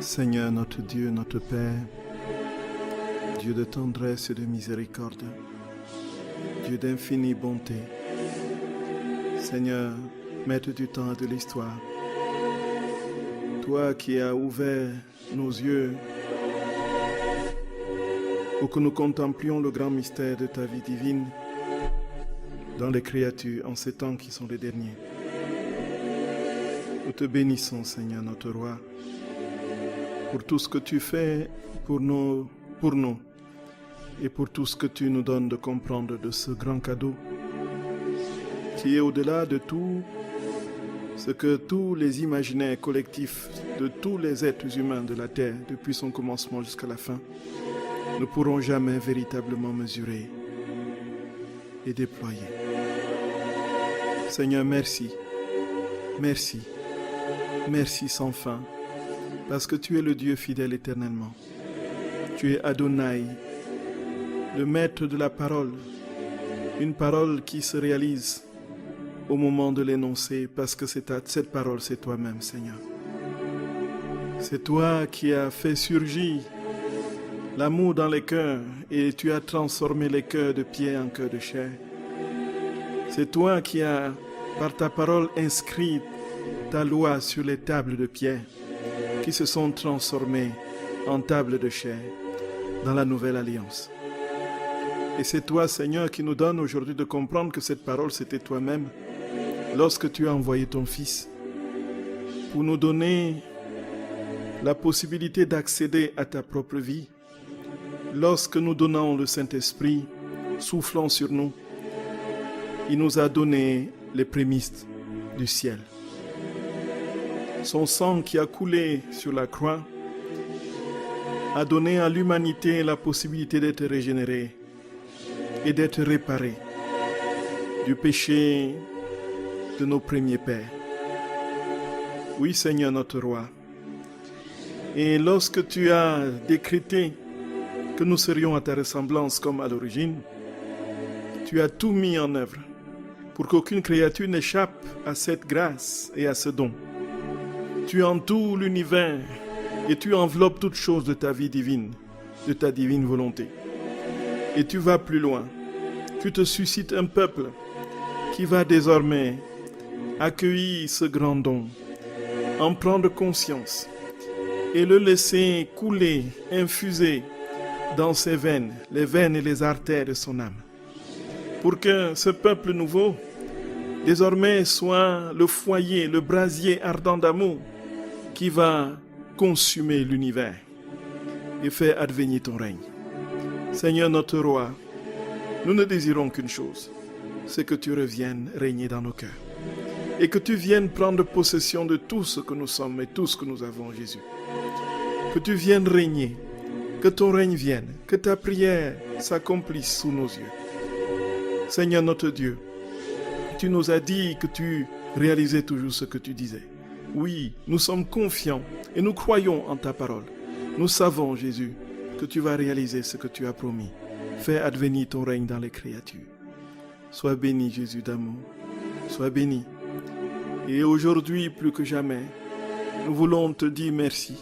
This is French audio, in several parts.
Seigneur notre Dieu, notre Père, Dieu de tendresse et de miséricorde, Dieu d'infinie bonté, Seigneur, Maître du temps et de l'histoire, toi qui as ouvert nos yeux pour que nous contemplions le grand mystère de ta vie divine dans les créatures en ces temps qui sont les derniers. Nous te bénissons, Seigneur notre Roi, pour tout ce que tu fais pour nous et pour tout ce que tu nous donnes de comprendre de ce grand cadeau qui est au-delà de tout ce que tous les imaginaires collectifs de tous les êtres humains de la terre, depuis son commencement jusqu'à la fin, ne pourront jamais véritablement mesurer et déployer. Seigneur, merci, merci, merci sans fin, parce que tu es le Dieu fidèle éternellement. Tu es Adonai, le maître de la parole, une parole qui se réalise au moment de l'énoncer, parce que cette parole, c'est toi-même, Seigneur. C'est toi qui as fait surgir l'amour dans les cœurs et tu as transformé les cœurs de pierre en cœurs de chair. C'est toi qui as, par ta parole, inscrit ta loi sur les tables de pierre qui se sont transformées en tables de chair dans la nouvelle alliance. Et c'est toi, Seigneur, qui nous donne aujourd'hui de comprendre que cette parole, c'était toi-même lorsque tu as envoyé ton Fils pour nous donner la possibilité d'accéder à ta propre vie. Lorsque nous donnons le Saint-Esprit, soufflant sur nous, il nous a donné les prémices du ciel. Son sang qui a coulé sur la croix a donné à l'humanité la possibilité d'être régénérée et d'être réparée du péché de nos premiers pères. Oui, Seigneur notre Roi. Et lorsque tu as décrété que nous serions à ta ressemblance comme à l'origine, tu as tout mis en œuvre pour qu'aucune créature n'échappe à cette grâce et à ce don. Tu entoures l'univers et tu enveloppes toutes choses de ta vie divine, de ta divine volonté. Et tu vas plus loin. Tu te suscites un peuple qui va désormais accueillir ce grand don, en prendre conscience et le laisser couler, infuser dans ses veines, les veines et les artères de son âme. Pour que ce peuple nouveau, désormais, soit le foyer, le brasier ardent d'amour qui va consumer l'univers et faire advenir ton règne. Seigneur notre Roi, nous ne désirons qu'une chose, c'est que tu reviennes régner dans nos cœurs et que tu viennes prendre possession de tout ce que nous sommes et tout ce que nous avons, Jésus. Que tu viennes régner, que ton règne vienne, que ta prière s'accomplisse sous nos yeux. Seigneur notre Dieu, tu nous as dit que tu réalisais toujours ce que tu disais. Oui, nous sommes confiants et nous croyons en ta parole. Nous savons, Jésus, que tu vas réaliser ce que tu as promis. Fais advenir ton règne dans les créatures. Sois béni, Jésus d'amour. Sois béni. Et aujourd'hui, plus que jamais, nous voulons te dire merci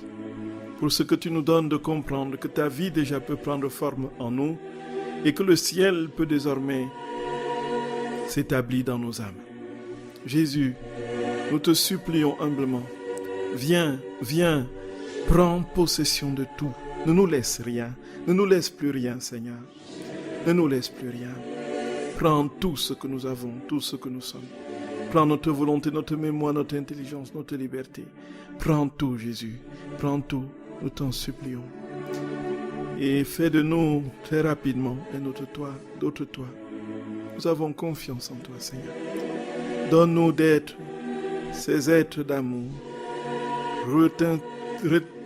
pour ce que tu nous donnes de comprendre que ta vie déjà peut prendre forme en nous et que le ciel peut désormais s'établir dans nos âmes. Jésus, nous te supplions humblement, viens, viens, prends possession de tout. Ne nous laisse rien, ne nous laisse plus rien, Seigneur. Ne nous laisse plus rien. Prends tout ce que nous avons, tout ce que nous sommes. Prends notre volonté, notre mémoire, notre intelligence, notre liberté. Prends tout, Jésus. Prends tout, nous t'en supplions. Et fais de nous très rapidement un autre toi, d'autres toi. Nous avons confiance en toi, Seigneur. Donne-nous d'être ces êtres d'amour,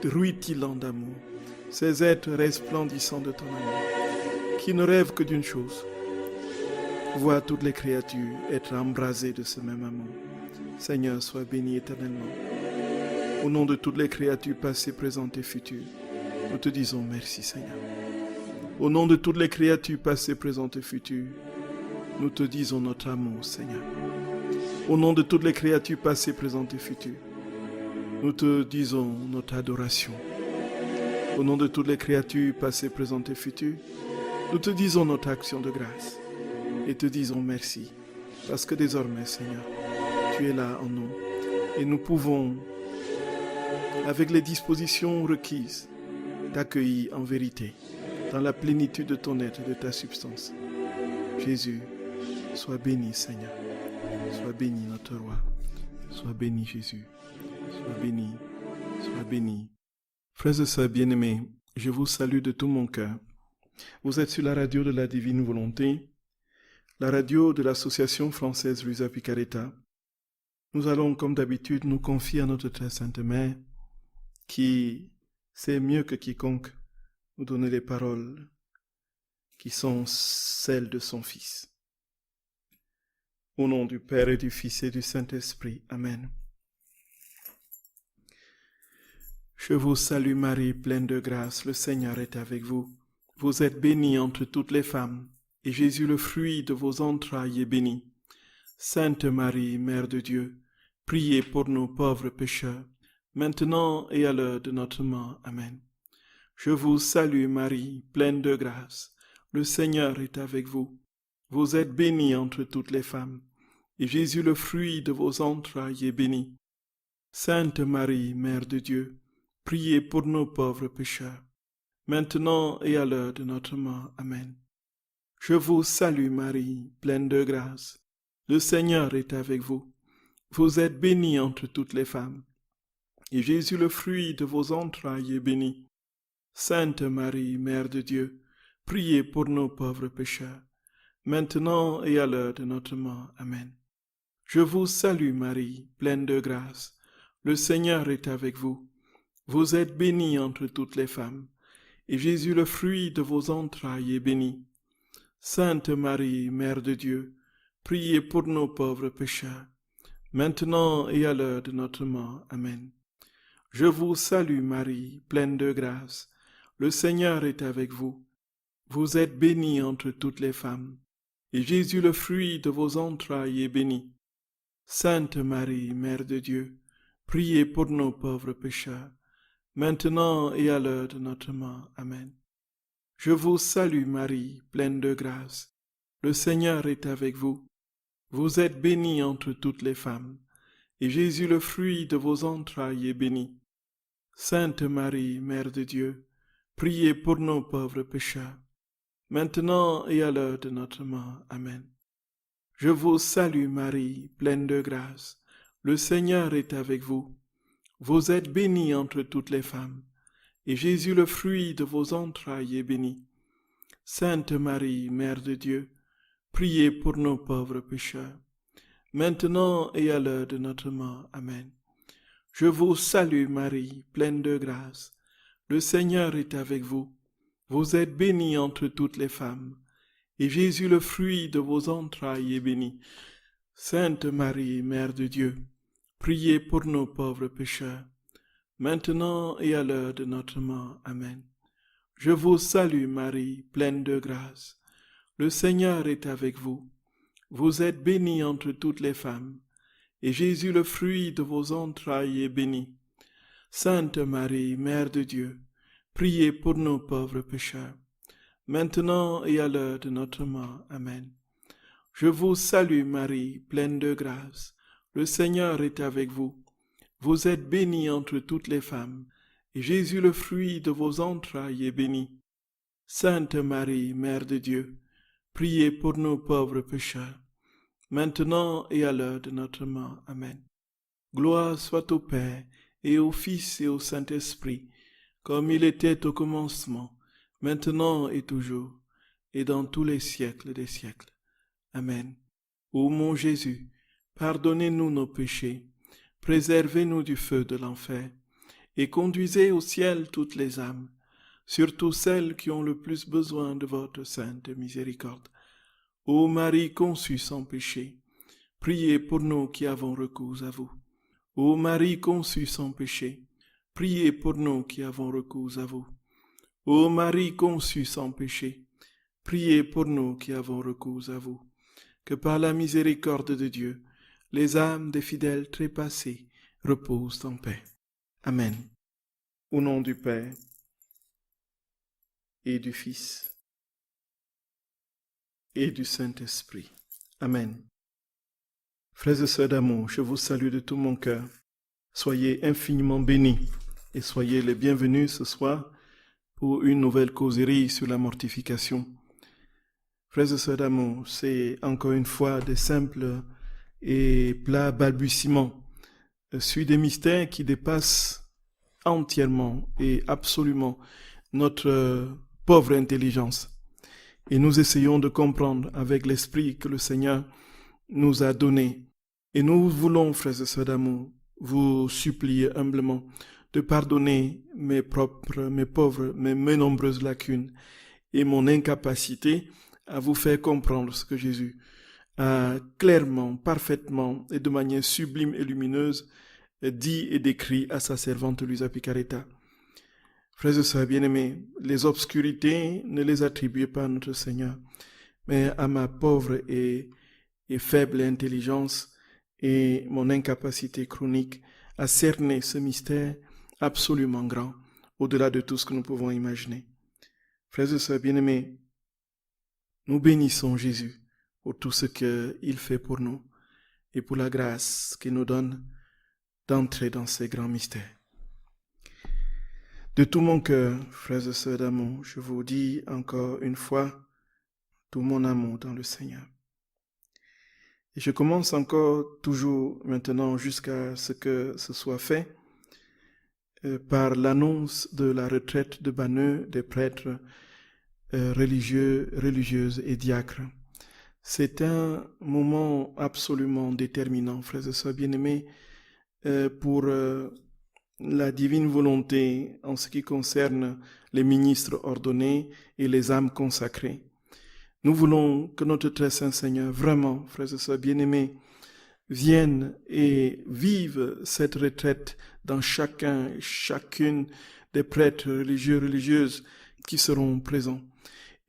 rutilants d'amour, ces êtres resplendissants de ton amour, qui ne rêvent que d'une chose, voir toutes les créatures être embrasées de ce même amour. Seigneur, sois béni éternellement. Au nom de toutes les créatures passées, présentes et futures, nous te disons merci, Seigneur. Au nom de toutes les créatures passées, présentes et futures, nous te disons notre amour, Seigneur. Au nom de toutes les créatures passées, présentes et futures, nous te disons notre adoration. Au nom de toutes les créatures passées, présentes et futures, nous te disons notre action de grâce et te disons merci parce que désormais, Seigneur, tu es là en nous et nous pouvons, avec les dispositions requises, t'accueillir en vérité dans la plénitude de ton être et de ta substance. Jésus, sois béni, Seigneur. Sois béni, notre roi. Sois béni, Jésus. Sois béni. Sois béni. Frères et sœurs bien-aimés, je vous salue de tout mon cœur. Vous êtes sur la radio de la Divine Volonté, la radio de l'Association française Luisa Picaretta. Nous allons, comme d'habitude, nous confier à notre très sainte Mère, qui sait mieux que quiconque nous donner les paroles qui sont celles de son Fils. Au nom du Père et du Fils et du Saint-Esprit. Amen. Je vous salue Marie, pleine de grâce, le Seigneur est avec vous. Vous êtes bénie entre toutes les femmes, et Jésus, le fruit de vos entrailles, est béni. Sainte Marie, Mère de Dieu, priez pour nous pauvres pécheurs, maintenant et à l'heure de notre mort. Amen. Je vous salue Marie, pleine de grâce, le Seigneur est avec vous. Vous êtes bénie entre toutes les femmes, et Jésus, le fruit de vos entrailles, est béni. Sainte Marie, Mère de Dieu, priez pour nos pauvres pécheurs, maintenant et à l'heure de notre mort. Amen. Je vous salue Marie, pleine de grâce, le Seigneur est avec vous. Vous êtes bénie entre toutes les femmes, et Jésus, le fruit de vos entrailles, est béni. Sainte Marie, Mère de Dieu, priez pour nos pauvres pécheurs, maintenant et à l'heure de notre mort. Amen. Je vous salue Marie, pleine de grâce, le Seigneur est avec vous. Vous êtes bénie entre toutes les femmes, et Jésus, le fruit de vos entrailles, est béni. Sainte Marie, Mère de Dieu, priez pour nos pauvres pécheurs, maintenant et à l'heure de notre mort. Amen. Je vous salue Marie, pleine de grâce, le Seigneur est avec vous. Vous êtes bénie entre toutes les femmes, et Jésus, le fruit de vos entrailles, est béni. Sainte Marie, Mère de Dieu, priez pour nos pauvres pécheurs, maintenant et à l'heure de notre mort. Amen. Je vous salue Marie, pleine de grâce, le Seigneur est avec vous. Vous êtes bénie entre toutes les femmes, et Jésus, le fruit de vos entrailles, est béni. Sainte Marie, Mère de Dieu, priez pour nos pauvres pécheurs, maintenant et à l'heure de notre mort. Amen. Je vous salue Marie, pleine de grâce, le Seigneur est avec vous. Vous êtes bénie entre toutes les femmes, et Jésus, le fruit de vos entrailles, est béni. Sainte Marie, Mère de Dieu, priez pour nos pauvres pécheurs, maintenant et à l'heure de notre mort. Amen. Je vous salue Marie, pleine de grâce, le Seigneur est avec vous. Vous êtes bénie entre toutes les femmes, et Jésus, le fruit de vos entrailles, est béni. Sainte Marie, Mère de Dieu, priez pour nos pauvres pécheurs, maintenant et à l'heure de notre mort. Amen. Je vous salue Marie, pleine de grâce, le Seigneur est avec vous. Vous êtes bénie entre toutes les femmes, et Jésus, le fruit de vos entrailles, est béni. Sainte Marie, Mère de Dieu, priez pour nos pauvres pécheurs, maintenant et à l'heure de notre mort. Amen. Je vous salue Marie, pleine de grâce, le Seigneur est avec vous. Vous êtes bénie entre toutes les femmes, et Jésus, le fruit de vos entrailles, est béni. Sainte Marie, Mère de Dieu, priez pour nos pauvres pécheurs, maintenant et à l'heure de notre mort. Amen. Gloire soit au Père, et au Fils et au Saint-Esprit, comme il était au commencement, maintenant et toujours, et dans tous les siècles des siècles. Amen. Ô mon Jésus, pardonnez-nous nos péchés, préservez-nous du feu de l'enfer, et conduisez au ciel toutes les âmes, surtout celles qui ont le plus besoin de votre sainte miséricorde. Ô Marie conçue sans péché, priez pour nous qui avons recours à vous. Ô Marie conçue sans péché, priez pour nous qui avons recours à vous. Ô Marie conçue sans péché, priez pour nous qui avons recours à vous. Que par la miséricorde de Dieu, les âmes des fidèles trépassés reposent en paix. Amen. Au nom du Père, et du Fils et du Saint-Esprit. Amen. Frères et sœurs d'amour, je vous salue de tout mon cœur. Soyez infiniment bénis et soyez les bienvenus ce soir pour une nouvelle causerie sur la mortification. Frères et sœurs d'amour, c'est encore une fois des simples et plats balbutiements sur des mystères qui dépassent entièrement et absolument notre pauvre intelligence. Et nous essayons de comprendre avec l'esprit que le Seigneur nous a donné. Et nous voulons, frères et sœurs d'amour, vous supplier humblement de pardonner mes pauvres, mes nombreuses lacunes et mon incapacité à vous faire comprendre ce que Jésus a clairement, parfaitement et de manière sublime et lumineuse dit et décrit à sa servante Luisa Picaretta. Frères et sœurs bien-aimés, les obscurités, ne les attribuez pas à notre Seigneur, mais à ma pauvre et faible intelligence et mon incapacité chronique à cerner ce mystère absolument grand, au-delà de tout ce que nous pouvons imaginer. Frères et sœurs bien-aimés, nous bénissons Jésus pour tout ce qu'il fait pour nous et pour la grâce qu'il nous donne d'entrer dans ces grands mystères. De tout mon cœur, frères et sœurs d'amour, je vous dis encore une fois tout mon amour dans le Seigneur. Et je commence encore toujours maintenant jusqu'à ce que ce soit fait par l'annonce de la retraite de Banneux des prêtres religieux, religieuses et diacres. C'est un moment absolument déterminant, frères et sœurs bien-aimés, pour la divine volonté en ce qui concerne les ministres ordonnés et les âmes consacrées. Nous voulons que notre très saint Seigneur, vraiment, frères et sœurs bien-aimés, vienne et vive cette retraite dans chacune des prêtres religieux, religieuses qui seront présents.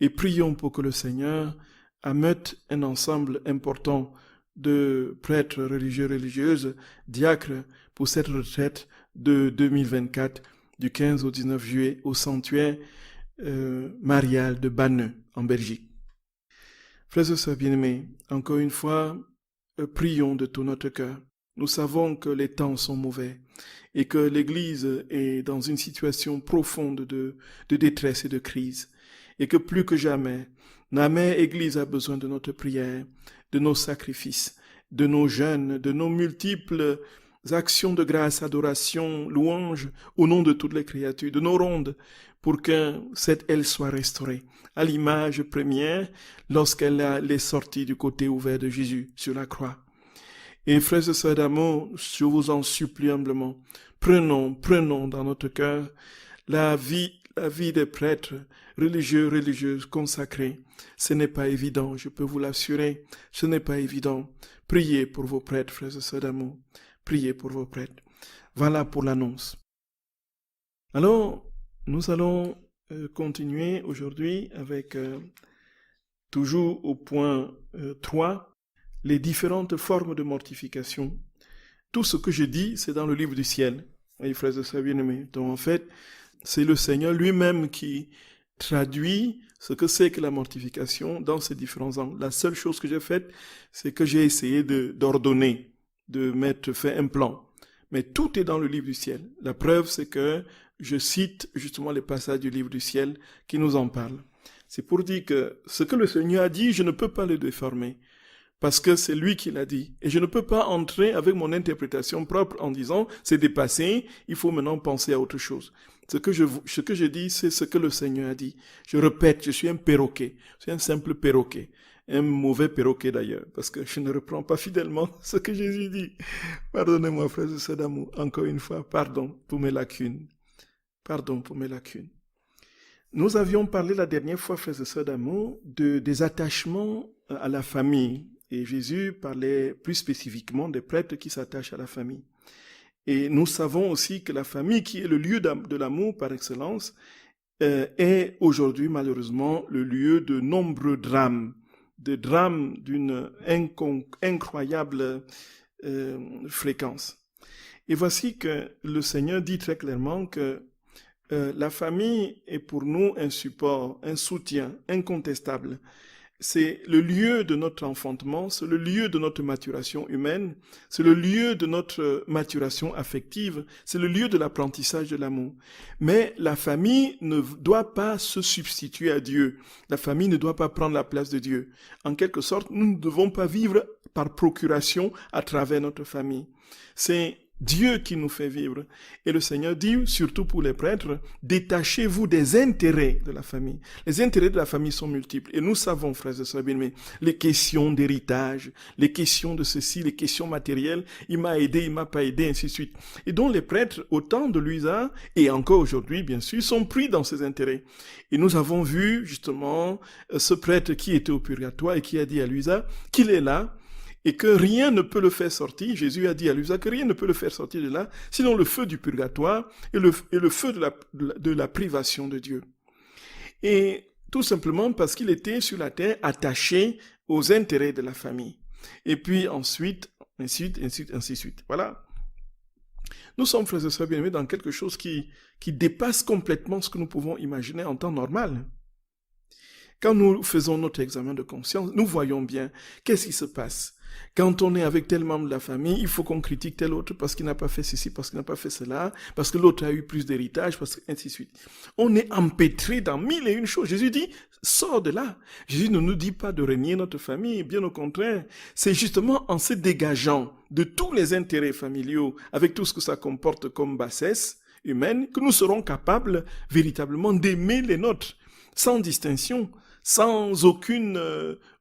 Et prions pour que le Seigneur ameute un ensemble important de prêtres religieux, religieuses, diacres pour cette retraite de 2024, du 15 au 19 juillet, au sanctuaire marial de Banneux, en Belgique. Frères et sœurs bien-aimés, encore une fois, prions de tout notre cœur. Nous savons que les temps sont mauvais et que l'Église est dans une situation profonde de détresse et de crise, et que plus que jamais, la mère Église a besoin de notre prière, de nos sacrifices, de nos jeûnes, de nos multiples actions de grâce, adoration, louange au nom de toutes les créatures, de nos rondes, pour que cette aile soit restaurée à l'image première lorsqu'elle est sortie du côté ouvert de Jésus sur la croix. Et frères et sœurs d'amour, je vous en supplie humblement, prenons dans notre cœur la vie des prêtres religieux, religieuses, consacrés. Ce n'est pas évident, je peux vous l'assurer, ce n'est pas évident. Priez pour vos prêtres, frères et sœurs d'amour. Priez pour vos prêtres. Voilà pour l'annonce. Alors, nous allons continuer aujourd'hui avec toujours au point 3, les différentes formes de mortification. Tout ce que je dis, c'est dans le livre du ciel. Et frères et sœurs bien-aimés. Donc en fait, c'est le Seigneur lui-même qui traduit ce que c'est que la mortification dans ces différents angles. La seule chose que j'ai faite, c'est que j'ai essayé d'ordonner, de faire un plan. Mais tout est dans le livre du ciel. La preuve, c'est que je cite justement les passages du livre du ciel qui nous en parlent. C'est pour dire que ce que le Seigneur a dit, je ne peux pas le déformer. Parce que c'est lui qui l'a dit. Et je ne peux pas entrer avec mon interprétation propre en disant, c'est dépassé, il faut maintenant penser à autre chose. Ce que je dis, c'est ce que le Seigneur a dit. Je répète, je suis un perroquet. Je suis un simple perroquet. Un mauvais perroquet d'ailleurs, parce que je ne reprends pas fidèlement ce que Jésus dit. Pardonnez-moi, frères et sœurs d'amour, encore une fois, pardon pour mes lacunes. Pardon pour mes lacunes. Nous avions parlé la dernière fois, frères et sœurs d'amour, des attachements à la famille. Et Jésus parlait plus spécifiquement des prêtres qui s'attachent à la famille. Et nous savons aussi que la famille, qui est le lieu de l'amour par excellence, est aujourd'hui malheureusement le lieu de nombreux drames, des drames d'une incroyable fréquence. Et voici que le Seigneur dit très clairement que la famille est pour nous un support, un soutien incontestable. C'est le lieu de notre enfantement, c'est le lieu de notre maturation humaine, c'est le lieu de notre maturation affective, c'est le lieu de l'apprentissage de l'amour. Mais la famille ne doit pas se substituer à Dieu. La famille ne doit pas prendre la place de Dieu. En quelque sorte, nous ne devons pas vivre par procuration à travers notre famille. C'est Dieu qui nous fait vivre. Et le Seigneur dit, surtout pour les prêtres, détachez-vous des intérêts de la famille. Les intérêts de la famille sont multiples. Et nous savons, frères et sœurs bien-aimés, les questions d'héritage, les questions de ceci, les questions matérielles, il m'a aidé, il m'a pas aidé, ainsi de suite. Et donc les prêtres, au temps de Luisa, et encore aujourd'hui, bien sûr, sont pris dans ces intérêts. Et nous avons vu, justement, ce prêtre qui était au purgatoire et qui a dit à Luisa qu'il est là, et que rien ne peut le faire sortir. Jésus a dit à Luisa que rien ne peut le faire sortir de là, sinon le feu du purgatoire et le feu de la privation de Dieu. Et tout simplement parce qu'il était sur la terre attaché aux intérêts de la famille. Et puis ensuite, ainsi de suite. Voilà. Nous sommes, frères et sœurs bien-aimés, dans quelque chose qui dépasse complètement ce que nous pouvons imaginer en temps normal. Quand nous faisons notre examen de conscience, nous voyons bien qu'est-ce qui se passe. Quand on est avec tel membre de la famille, il faut qu'on critique tel autre parce qu'il n'a pas fait ceci, parce qu'il n'a pas fait cela, parce que l'autre a eu plus d'héritage, parce que ainsi de suite. On est empêtré dans mille et une choses. Jésus dit, sors de là. Jésus ne nous dit pas de renier notre famille, bien au contraire. C'est justement en se dégageant de tous les intérêts familiaux, avec tout ce que ça comporte comme bassesse humaine, que nous serons capables véritablement d'aimer les nôtres, sans distinction, sans aucune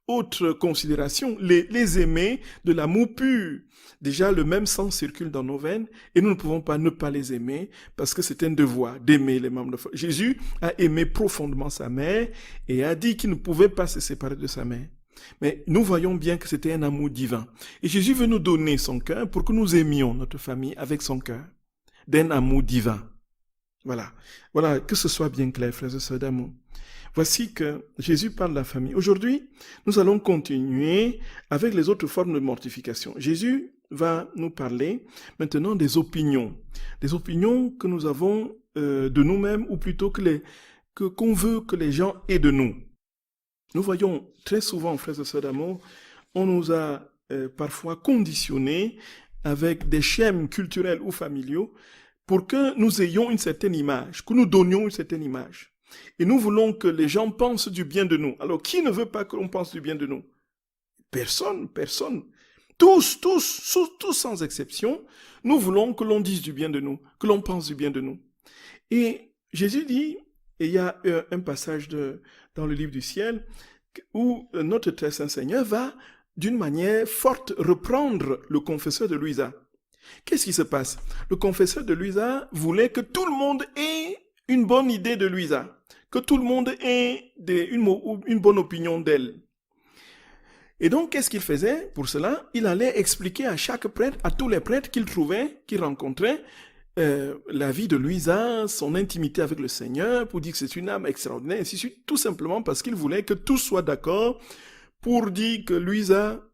autre considération, les aimer de l'amour pur. Déjà, le même sang circule dans nos veines et nous ne pouvons pas ne pas les aimer parce que c'est un devoir d'aimer les membres de famille. Jésus a aimé profondément sa mère et a dit qu'il ne pouvait pas se séparer de sa mère. Mais nous voyons bien que c'était un amour divin. Et Jésus veut nous donner son cœur pour que nous aimions notre famille avec son cœur, d'un amour divin. Voilà, que ce soit bien clair, frères et sœurs d'amour. Voici que Jésus parle de la famille. Aujourd'hui, nous allons continuer avec les autres formes de mortification. Jésus va nous parler maintenant des opinions que nous avons de nous-mêmes, ou plutôt qu'on veut que les gens aient de nous. Nous voyons très souvent, frères et sœurs d'amour, on nous a parfois conditionnés avec des schèmes culturels ou familiaux pour que nous ayons une certaine image, que nous donnions une certaine image. Et nous voulons que les gens pensent du bien de nous. Alors, qui ne veut pas que l'on pense du bien de nous? Personne. Tous sans exception, nous voulons que l'on dise du bien de nous, que l'on pense du bien de nous. Et Jésus dit, et il y a un passage dans le livre du ciel, où notre très saint Seigneur va, d'une manière forte, reprendre le confesseur de Luisa. Qu'est-ce qui se passe? Le confesseur de Luisa voulait que tout le monde ait une bonne idée de Luisa, que tout le monde ait une bonne opinion d'elle. Et donc, qu'est-ce qu'il faisait pour cela? Il allait expliquer à chaque prêtre, à tous les prêtres qu'il trouvait, qu'il rencontrait, la vie de Luisa, son intimité avec le Seigneur, pour dire que c'est une âme extraordinaire, ainsi de suite, tout simplement parce qu'il voulait que tous soient d'accord pour dire que Luisa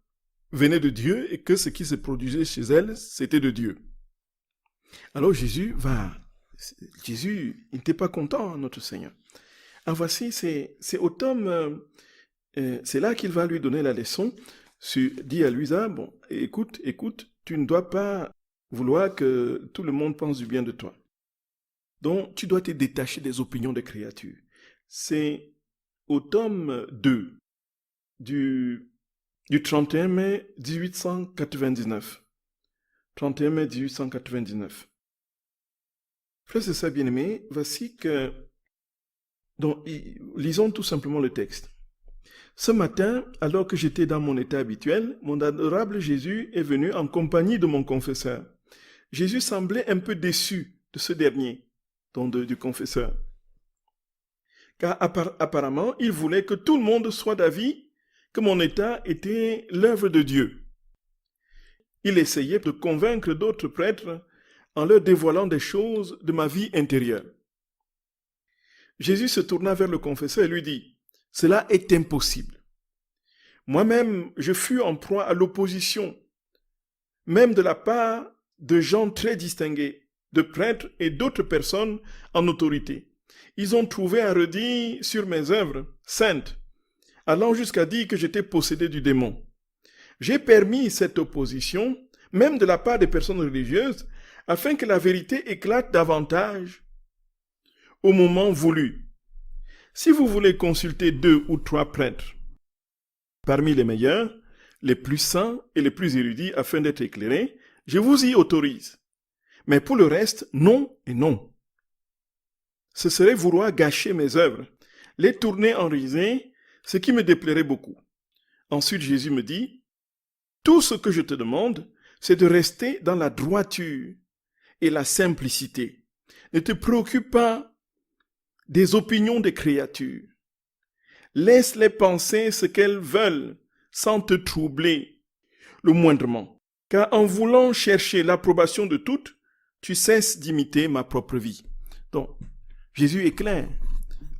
venait de Dieu et que ce qui se produisait chez elle, c'était de Dieu. Alors Jésus, il n'était pas content, notre Seigneur. Ah, voici, c'est là qu'il va lui donner la leçon. Dit à Luisa, bon, écoute, tu ne dois pas vouloir que tout le monde pense du bien de toi. Donc, tu dois te détacher des opinions des créatures. C'est au tome 2 du 31 mai 1899. 31 mai 1899. Frères et sœurs bien-aimés, voici que... Donc, lisons tout simplement le texte. Ce matin, alors que j'étais dans mon état habituel, mon adorable Jésus est venu en compagnie de mon confesseur. Jésus semblait un peu déçu de ce dernier, donc du confesseur. Car apparemment, il voulait que tout le monde soit d'avis que mon état était l'œuvre de Dieu. Il essayait de convaincre d'autres prêtres en leur dévoilant des choses de ma vie intérieure. Jésus se tourna vers le confesseur et lui dit, « Cela est impossible. Moi-même, je fus en proie à l'opposition, même de la part de gens très distingués. de prêtres et d'autres personnes en autorité. Ils ont trouvé à redire sur mes œuvres saintes, allant jusqu'à dire que j'étais possédé du démon. J'ai permis cette opposition, même de la part des personnes religieuses, afin que la vérité éclate davantage au moment voulu. Si vous voulez consulter 2 ou 3 prêtres, parmi les meilleurs, les plus saints et les plus érudits afin d'être éclairés, je vous y autorise. Mais pour le reste, non et non. Ce serait vouloir gâcher mes œuvres, les tourner en risée, ce qui me déplairait beaucoup. Ensuite, Jésus me dit, « Tout ce que je te demande, c'est de rester dans la droiture et la simplicité. Ne te préoccupe pas des opinions des créatures. Laisse-les penser ce qu'elles veulent sans te troubler le moindrement. Car en voulant chercher l'approbation de toutes, tu cesses d'imiter ma propre vie. » Donc, Jésus est clair.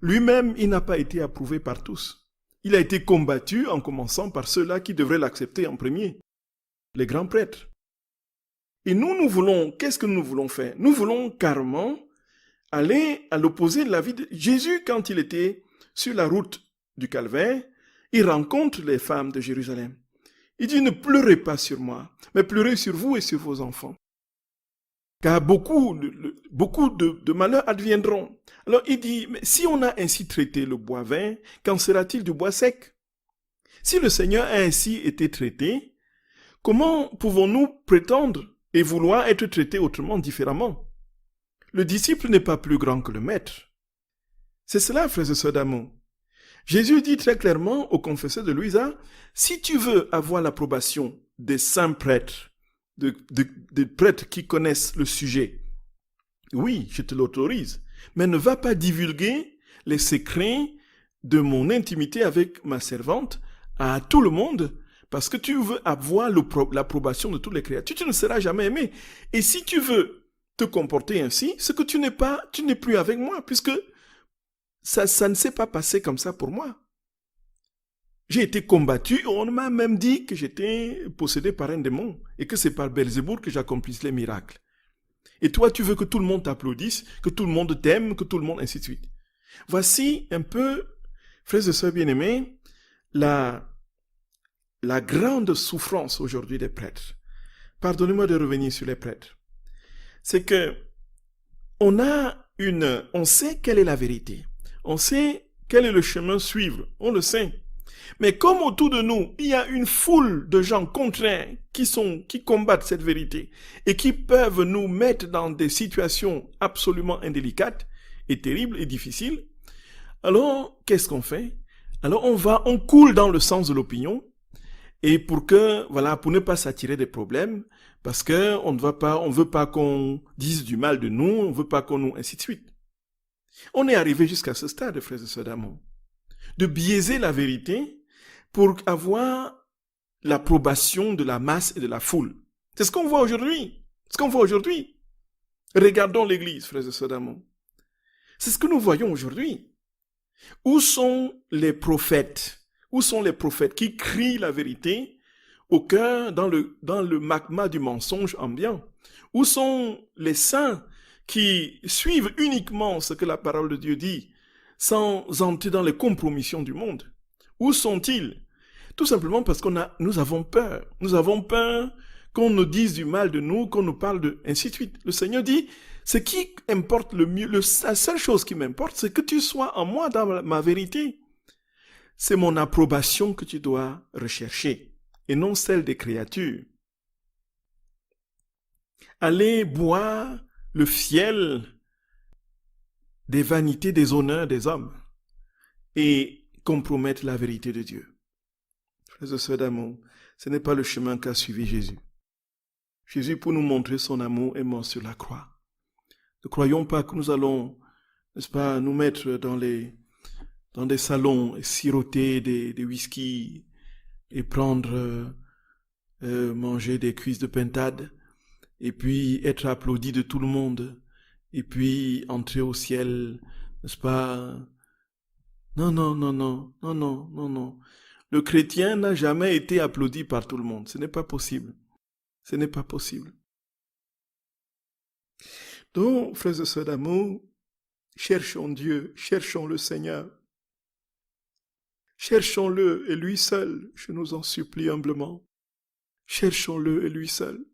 Lui-même, il n'a pas été approuvé par tous. Il a été combattu en commençant par ceux-là qui devraient l'accepter en premier, les grands prêtres. Et nous voulons, qu'est-ce que nous voulons faire? Nous voulons carrément aller à l'opposé de la vie de Jésus. Quand il était sur la route du Calvaire, il rencontre les femmes de Jérusalem. Il dit, ne pleurez pas sur moi, mais pleurez sur vous et sur vos enfants. Car beaucoup de malheurs adviendront. Alors il dit, mais si on a ainsi traité le bois vert, qu'en sera-t-il du bois sec? Si le Seigneur a ainsi été traité, comment pouvons-nous prétendre et vouloir être traités autrement, différemment? Le disciple n'est pas plus grand que le maître. C'est cela, frères et sœurs d'amour. Jésus dit très clairement au confesseur de Louisa, si tu veux avoir l'approbation des saints prêtres, des prêtres qui connaissent le sujet, oui, je te l'autorise, mais ne va pas divulguer les secrets de mon intimité avec ma servante à tout le monde, parce que tu veux avoir l'approbation de toutes les créatures, tu ne seras jamais aimé. Et si tu veux te comporter ainsi, c'est que tu n'es plus avec moi, puisque ça ne s'est pas passé comme ça pour moi. J'ai été combattu, on m'a même dit que j'étais possédé par un démon et que c'est par Belzéboul que j'accomplisse les miracles. Et toi, tu veux que tout le monde t'applaudisse, que tout le monde t'aime, que tout le monde, ainsi de suite. Voici un peu, frères et sœurs bien-aimés, la grande souffrance aujourd'hui des prêtres. Pardonnez-moi de revenir sur les prêtres. C'est que on sait quelle est la vérité. On sait quel est le chemin suivre. On le sait. Mais comme autour de nous, il y a une foule de gens contraires qui combattent cette vérité et qui peuvent nous mettre dans des situations absolument indélicates et terribles et difficiles, alors qu'est-ce qu'on fait? Alors on coule dans le sens de l'opinion et pour ne pas s'attirer des problèmes, parce que on veut pas qu'on dise du mal de nous, on veut pas qu'on nous, ainsi de suite. On est arrivé jusqu'à ce stade, frères et sœurs d'amour, de biaiser la vérité pour avoir l'approbation de la masse et de la foule. C'est ce qu'on voit aujourd'hui. Regardons l'Église, frères et sœurs d'amour. C'est ce que nous voyons aujourd'hui. Où sont les prophètes? Où sont les prophètes qui crient la vérité au cœur, dans le magma du mensonge ambiant? Où sont les saints qui suivent uniquement ce que la parole de Dieu dit, sans entrer dans les compromissions du monde? Où sont-ils? Tout simplement parce nous avons peur. Nous avons peur qu'on nous dise du mal de nous, qu'on nous parle de, ainsi de suite. Le Seigneur dit, ce qui importe le mieux, la seule chose qui m'importe, c'est que tu sois en moi dans ma vérité. C'est mon approbation que tu dois rechercher, et non celle des créatures. Allez boire le fiel des vanités, des honneurs des hommes, et compromettre la vérité de Dieu. Frères et sœurs d'amour, ce n'est pas le chemin qu'a suivi Jésus. Jésus, pour nous montrer son amour, est mort sur la croix. Ne croyons pas que nous allons, n'est-ce pas, nous mettre dans des salons et siroter des whisky et manger des cuisses de pintade et puis être applaudi de tout le monde et puis entrer au ciel, n'est-ce pas? Non. Le chrétien n'a jamais été applaudi par tout le monde. Ce n'est pas possible. Donc, frères et sœurs d'amour, cherchons Dieu, cherchons le Seigneur. Cherchons-le et lui seul, je nous en supplie humblement. Cherchons-le et lui seul.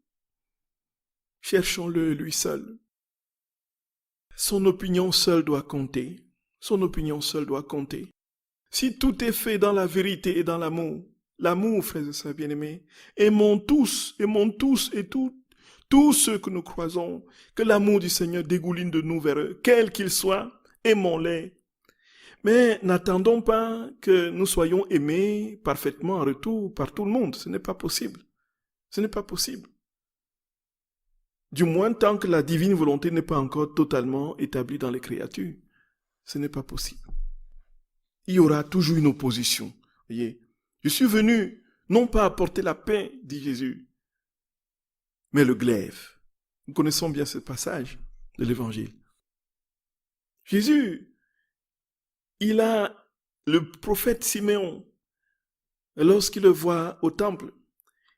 Cherchons-le et lui seul. Son opinion seule doit compter. Son opinion seule doit compter. Si tout est fait dans la vérité et dans l'amour, l'amour, frères et sœurs bien-aimés, aimons tous et tous ceux que nous croisons, que l'amour du Seigneur dégouline de nous vers eux, quels qu'ils soient, aimons-les. Mais n'attendons pas que nous soyons aimés parfaitement en retour par tout le monde. Ce n'est pas possible. Ce n'est pas possible. Du moins, tant que la divine volonté n'est pas encore totalement établie dans les créatures, ce n'est pas possible. Il y aura toujours une opposition. Voyez, je suis venu non pas apporter la paix, dit Jésus, mais le glaive. Nous connaissons bien ce passage de l'Évangile. Jésus, il a le prophète Siméon, lorsqu'il le voit au temple,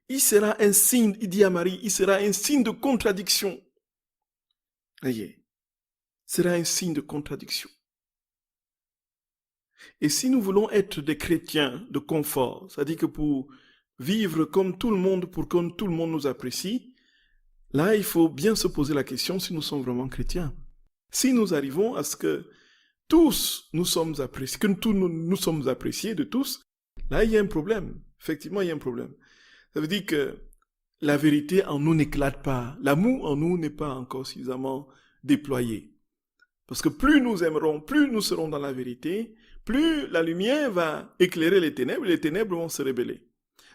il sera un signe, il dit à Marie, il sera un signe de contradiction. Voyez, sera un signe de contradiction. Et si nous voulons être des chrétiens de confort, c'est-à-dire que pour vivre comme tout le monde, pour que tout le monde nous apprécie, là, il faut bien se poser la question si nous sommes vraiment chrétiens. Si nous arrivons à ce que tous nous sommes appréciés, que tous nous sommes appréciés de tous, là, il y a un problème. Effectivement, il y a un problème. Ça veut dire que la vérité en nous n'éclate pas. L'amour en nous n'est pas encore suffisamment déployé. Parce que plus nous aimerons, plus nous serons dans la vérité, plus la lumière va éclairer les ténèbres vont se révéler.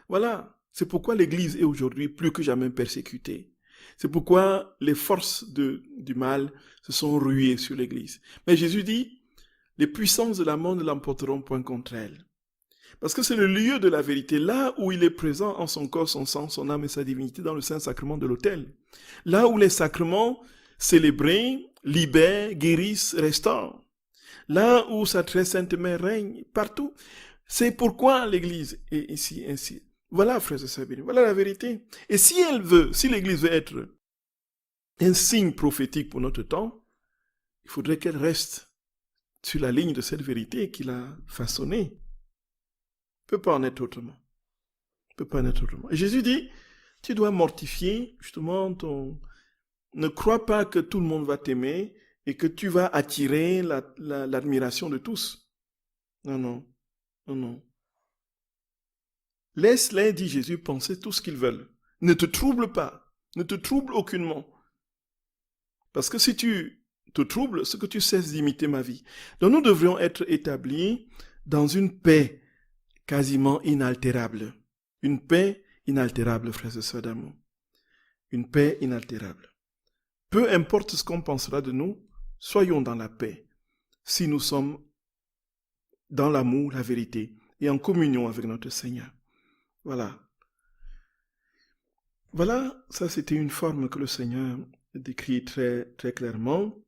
Voilà, c'est pourquoi l'Église est aujourd'hui plus que jamais persécutée. C'est pourquoi les forces du mal se sont ruées sur l'Église. Mais Jésus dit, les puissances de la mort ne l'emporteront point contre elle. Parce que c'est le lieu de la vérité, là où il est présent en son corps, son sang, son âme et sa divinité dans le Saint-Sacrement de l'autel. Là où les sacrements célébrés libèrent, guérissent, restaurent. Là où sa très sainte mère règne, partout. C'est pourquoi l'Église est ici, ainsi. Voilà, frères et sœurs, voilà la vérité. Et si l'Église veut être un signe prophétique pour notre temps, il faudrait qu'elle reste sur la ligne de cette vérité qu'il a façonnée. Il ne peut pas en être autrement. Il ne peut pas en être autrement. Et Jésus dit, tu dois mortifier justement ton... Ne crois pas que tout le monde va t'aimer et que tu vas attirer l'admiration de tous. Non, non, non, non. Laisse-les, dit Jésus, penser tout ce qu'ils veulent. Ne te trouble pas, ne te trouble aucunement. Parce que si tu te troubles, c'est que tu cesses d'imiter ma vie. Donc nous devrions être établis dans une paix quasiment inaltérable. Une paix inaltérable, frères et sœurs d'amour. Une paix inaltérable. Peu importe ce qu'on pensera de nous, soyons dans la paix, si nous sommes dans l'amour, la vérité, et en communion avec notre Seigneur. Voilà. Voilà, ça c'était une forme que le Seigneur décrit très, très clairement.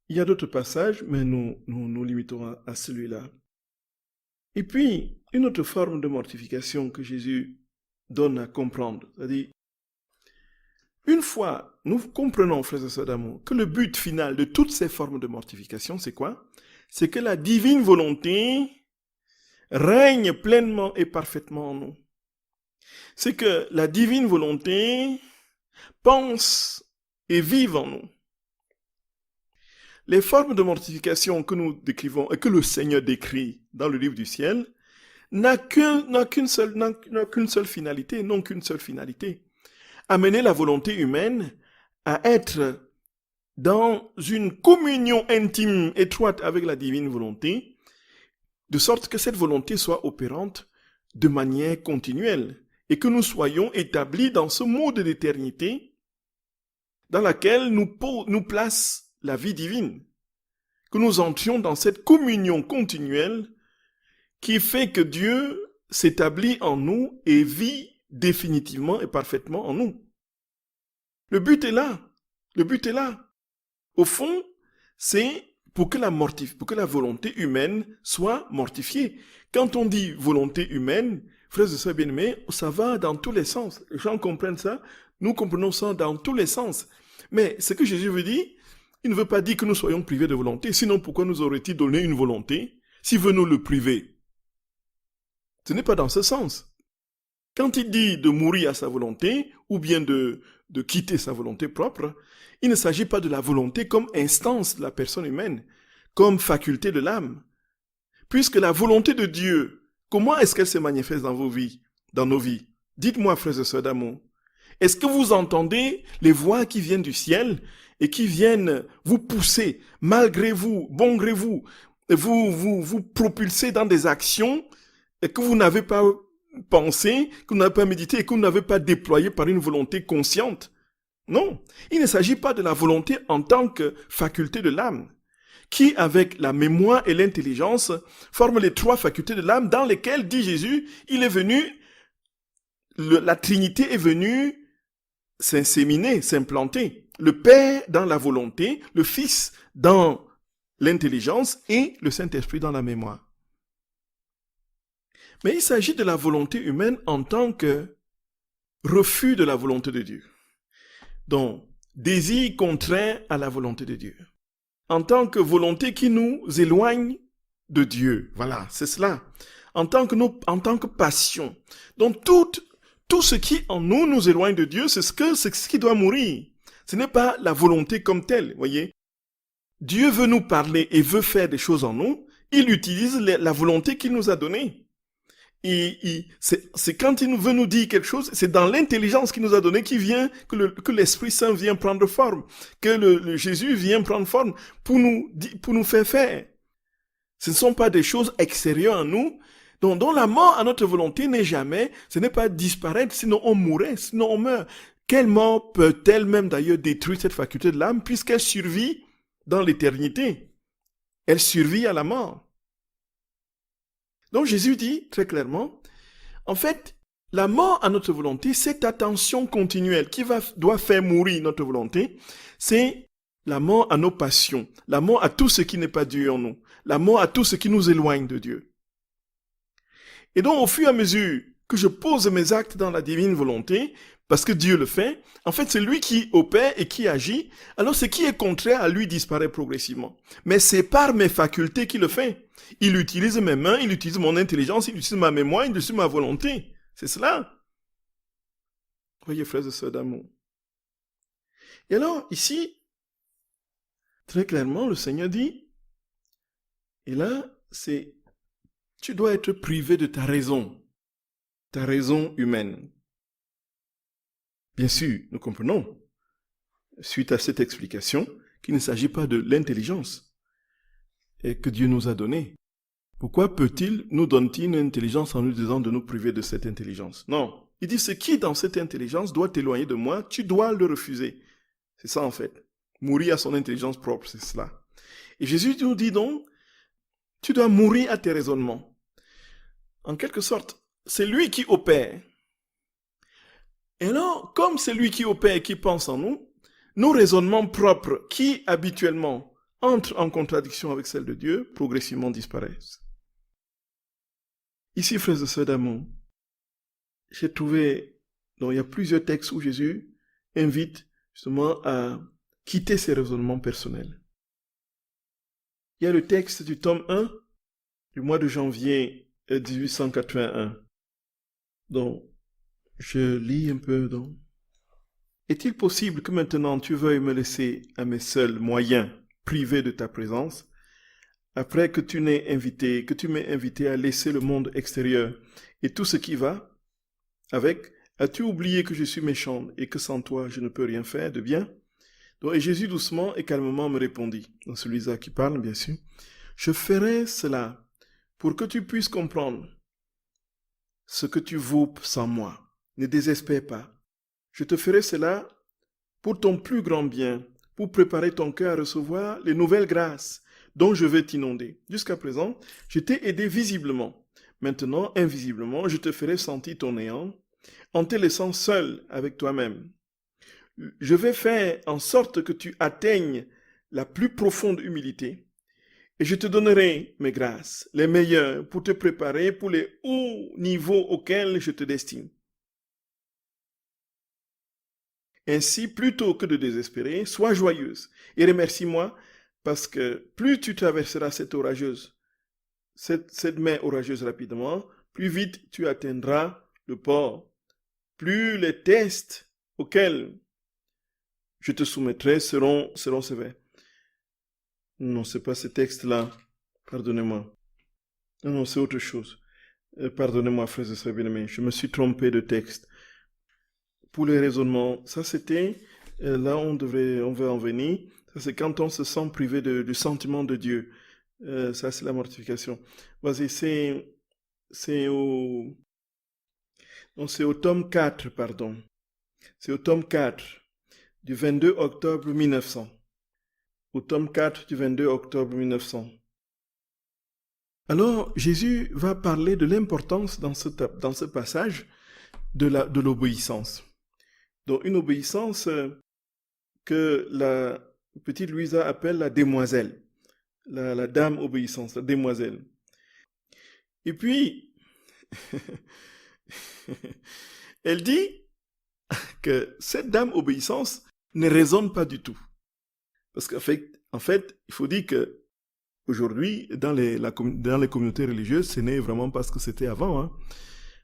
Il y a d'autres passages, mais nous nous limitons à celui-là. Et puis, une autre forme de mortification que Jésus donne à comprendre, c'est-à-dire, une fois nous comprenons, frères et sœurs d'amour, que le but final de toutes ces formes de mortification, c'est quoi? C'est que la divine volonté règne pleinement et parfaitement en nous. C'est que la divine volonté pense et vive en nous. Les formes de mortification que nous décrivons et que le Seigneur décrit dans le livre du ciel n'ont qu'une seule finalité, amener la volonté humaine à être dans une communion intime, étroite avec la divine volonté, de sorte que cette volonté soit opérante de manière continuelle et que nous soyons établis dans ce mode d'éternité dans laquelle nous place la vie divine, que nous entrions dans cette communion continuelle qui fait que Dieu s'établit en nous et vit définitivement et parfaitement en nous. Le but est là. Le but est là. Au fond, c'est pour que la volonté humaine soit mortifiée. Quand on dit volonté humaine, frères et sœurs bien-aimés, ça va dans tous les sens. Les gens comprennent ça. Nous comprenons ça dans tous les sens. Mais ce que Jésus veut dire, il ne veut pas dire que nous soyons privés de volonté. Sinon, pourquoi nous aurait-il donné une volonté s'il veut nous le priver? Ce n'est pas dans ce sens. Quand il dit de mourir à sa volonté, ou bien de quitter sa volonté propre, il ne s'agit pas de la volonté comme instance de la personne humaine, comme faculté de l'âme. Puisque la volonté de Dieu, comment est-ce qu'elle se manifeste dans vos vies, dans nos vies? Dites-moi, frères et sœurs d'amour, est-ce que vous entendez les voix qui viennent du ciel et qui viennent vous pousser, malgré vous, bon gré vous, vous propulser dans des actions que vous n'avez pas pensé, que vous n'avez pas médité et que vous n'avez pas déployé par une volonté consciente? Non, il ne s'agit pas de la volonté en tant que faculté de l'âme, qui, avec la mémoire et l'intelligence, forment les trois facultés de l'âme dans lesquelles, dit Jésus, il est venu, la Trinité est venue s'inséminer, s'implanter. Le Père dans la volonté, le Fils dans l'intelligence et le Saint-Esprit dans la mémoire. Mais il s'agit de la volonté humaine en tant que refus de la volonté de Dieu. Donc, désir contraint à la volonté de Dieu. En tant que volonté qui nous éloigne de Dieu. Voilà, c'est cela. En tant que passion. Donc, tout ce qui en nous éloigne de Dieu, c'est ce qui doit mourir. Ce n'est pas la volonté comme telle, voyez. Dieu veut nous parler et veut faire des choses en nous. Il utilise la volonté qu'il nous a donnée. C'est quand il veut nous dire quelque chose, c'est dans l'intelligence qu'il nous a donnée que l'Esprit Saint vient prendre forme, que le Jésus vient prendre forme pour nous faire faire. Ce ne sont pas des choses extérieures à nous, dont la mort à notre volonté ce n'est pas disparaître, sinon on mourrait, sinon on meurt. Quelle mort peut-elle même d'ailleurs détruire cette faculté de l'âme puisqu'elle survit dans l'éternité? Elle survit à la mort. Donc Jésus dit très clairement, en fait, la mort à notre volonté, cette attention continuelle qui doit faire mourir notre volonté, c'est la mort à nos passions, la mort à tout ce qui n'est pas Dieu en nous, la mort à tout ce qui nous éloigne de Dieu. Et donc au fur et à mesure que je pose mes actes dans la divine volonté, parce que Dieu le fait, en fait c'est lui qui opère et qui agit, alors ce qui est contraire à lui disparaît progressivement. Mais c'est par mes facultés qu'il le fait. Il utilise mes mains, il utilise mon intelligence, il utilise ma mémoire, il utilise ma volonté. C'est cela. Voyez, frères et sœurs d'amour. Et alors, ici, très clairement, le Seigneur dit, et là, tu dois être privé de ta raison humaine. Bien sûr, nous comprenons, suite à cette explication, qu'il ne s'agit pas de l'intelligence que Dieu nous a donnée. Pourquoi nous donne-t-il une intelligence en nous disant de nous priver de cette intelligence? Non. Il dit, ce qui dans cette intelligence doit t'éloigner de moi, tu dois le refuser. C'est ça en fait. Mourir à son intelligence propre, c'est cela. Et Jésus nous dit donc, tu dois mourir à tes raisonnements. En quelque sorte, c'est lui qui opère. Et alors, comme c'est lui qui opère et qui pense en nous, nos raisonnements propres qui habituellement entrent en contradiction avec celle de Dieu, progressivement disparaissent. Ici, frères et sœurs d'amour, j'ai trouvé, donc il y a plusieurs textes où Jésus invite justement à quitter ses raisonnements personnels. Il y a le texte du tome 1 du mois de janvier 1881. Donc, je lis un peu. Donc. Est-il possible que maintenant tu veuilles me laisser à mes seuls moyens privés de ta présence, après que tu m'aies invité à laisser le monde extérieur et tout ce qui va avec, as-tu oublié que je suis méchant et que sans toi je ne peux rien faire de bien? Donc, et Jésus doucement et calmement me répondit, dans celui-là qui parle bien sûr, je ferai cela pour que tu puisses comprendre ce que tu vaux sans moi. Ne désespère pas. Je te ferai cela pour ton plus grand bien, pour préparer ton cœur à recevoir les nouvelles grâces dont je vais t'inonder. Jusqu'à présent, je t'ai aidé visiblement. Maintenant, invisiblement, je te ferai sentir ton néant en te laissant seul avec toi-même. Je vais faire en sorte que tu atteignes la plus profonde humilité et je te donnerai mes grâces, les meilleures, pour te préparer pour les hauts niveaux auxquels je te destine. Ainsi, plutôt que de désespérer, sois joyeuse et remercie-moi parce que plus tu traverseras cette mer orageuse rapidement, plus vite tu atteindras le port. Plus les tests auxquels je te soumettrai seront sévères. Non, c'est pas ce texte-là. Pardonnez-moi. Non, c'est autre chose. Pardonnez-moi, frères et sœurs bien-aimés, je me suis trompé de texte. Pour les raisonnements, ça c'était, là on va en venir, ça c'est quand on se sent privé du sentiment de Dieu. Ça c'est la mortification. Vas-y, c'est au tome 4, pardon. C'est au tome 4 du 22 octobre 1900. Au tome 4 du 22 octobre 1900. Alors, Jésus va parler de l'importance dans ce passage de l'obéissance. Donc, une obéissance que la petite Louisa appelle la demoiselle, la dame obéissance, la demoiselle. Et puis, elle dit que cette dame obéissance ne raisonne pas du tout. Parce qu'en fait, il faut dire que aujourd'hui, dans les communautés religieuses, ce n'est vraiment pas ce que c'était avant. Hein.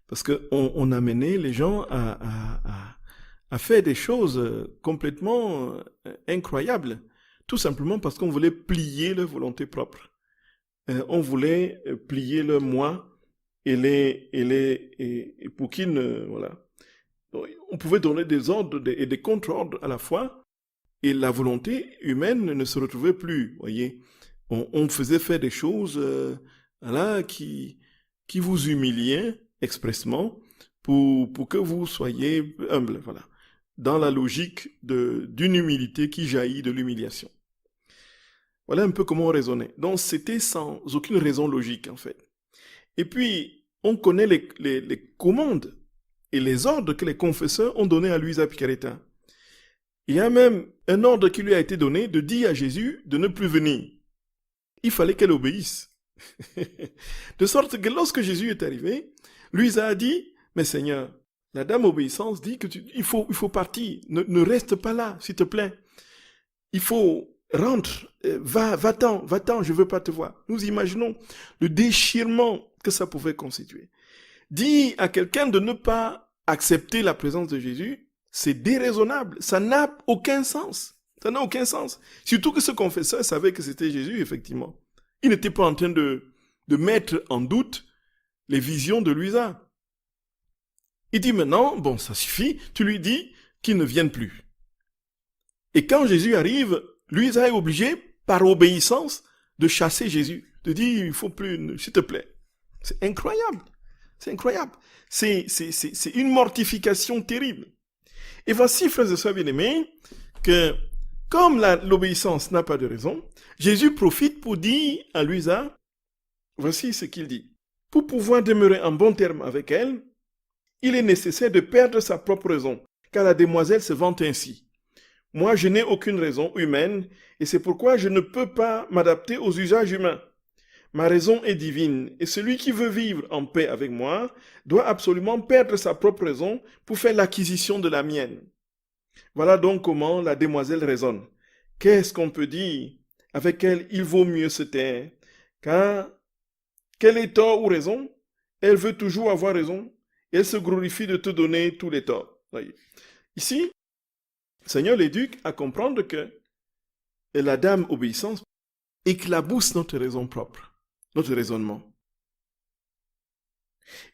Parce qu'on amenait les gens à faire des choses complètement incroyables. Tout simplement parce qu'on voulait plier leur volonté propre. On voulait plier leur moi et pour qu'ils ne... Voilà. Donc, on pouvait donner des ordres et des contre-ordres à la fois, et la volonté humaine ne se retrouvait plus, voyez. On faisait faire des choses voilà, qui vous humiliaient expressement pour que vous soyez humble, voilà, dans la logique d'une humilité qui jaillit de l'humiliation. Voilà un peu comment on raisonnait. Donc c'était sans aucune raison logique en fait. Et puis on connaît les commandes et les ordres que les confesseurs ont donnés à Luisa Picaretta. Il y a même un ordre qui lui a été donné de dire à Jésus de ne plus venir. Il fallait qu'elle obéisse. De sorte que lorsque Jésus est arrivé, Luisa a dit, mais Seigneur, la dame obéissance dit il faut partir, ne reste pas là, s'il te plaît. Il faut rentre, va-t'en, je veux pas te voir. Nous imaginons le déchirement que ça pouvait constituer. Dire à quelqu'un de ne pas accepter la présence de Jésus, c'est déraisonnable, ça n'a aucun sens. Ça n'a aucun sens. Surtout que ce confesseur savait que c'était Jésus, effectivement. Il n'était pas en train de mettre en doute les visions de Luisa. Il dit maintenant, bon, ça suffit, tu lui dis qu'il ne vienne plus. Et quand Jésus arrive, Luisa est obligée, par obéissance, de chasser Jésus, de dire, il ne faut plus, s'il te plaît. C'est incroyable. C'est incroyable. C'est une mortification terrible. Et voici, frères et sœurs bien-aimés, que comme l'obéissance n'a pas de raison, Jésus profite pour dire à Luisa, voici ce qu'il dit. Pour pouvoir demeurer en bon terme avec elle, il est nécessaire de perdre sa propre raison, car la demoiselle se vante ainsi. Moi, je n'ai aucune raison humaine, et c'est pourquoi je ne peux pas m'adapter aux usages humains. Ma raison est divine, et celui qui veut vivre en paix avec moi doit absolument perdre sa propre raison pour faire l'acquisition de la mienne. Voilà donc comment la demoiselle raisonne. Qu'est-ce qu'on peut dire? Avec elle, il vaut mieux se taire, car quel est tort ou raison? Elle veut toujours avoir raison, et elle se glorifie de te donner tous les torts. Voyez. Ici, le Seigneur l'éduque à comprendre que la dame obéissance éclabousse notre raison propre, notre raisonnement.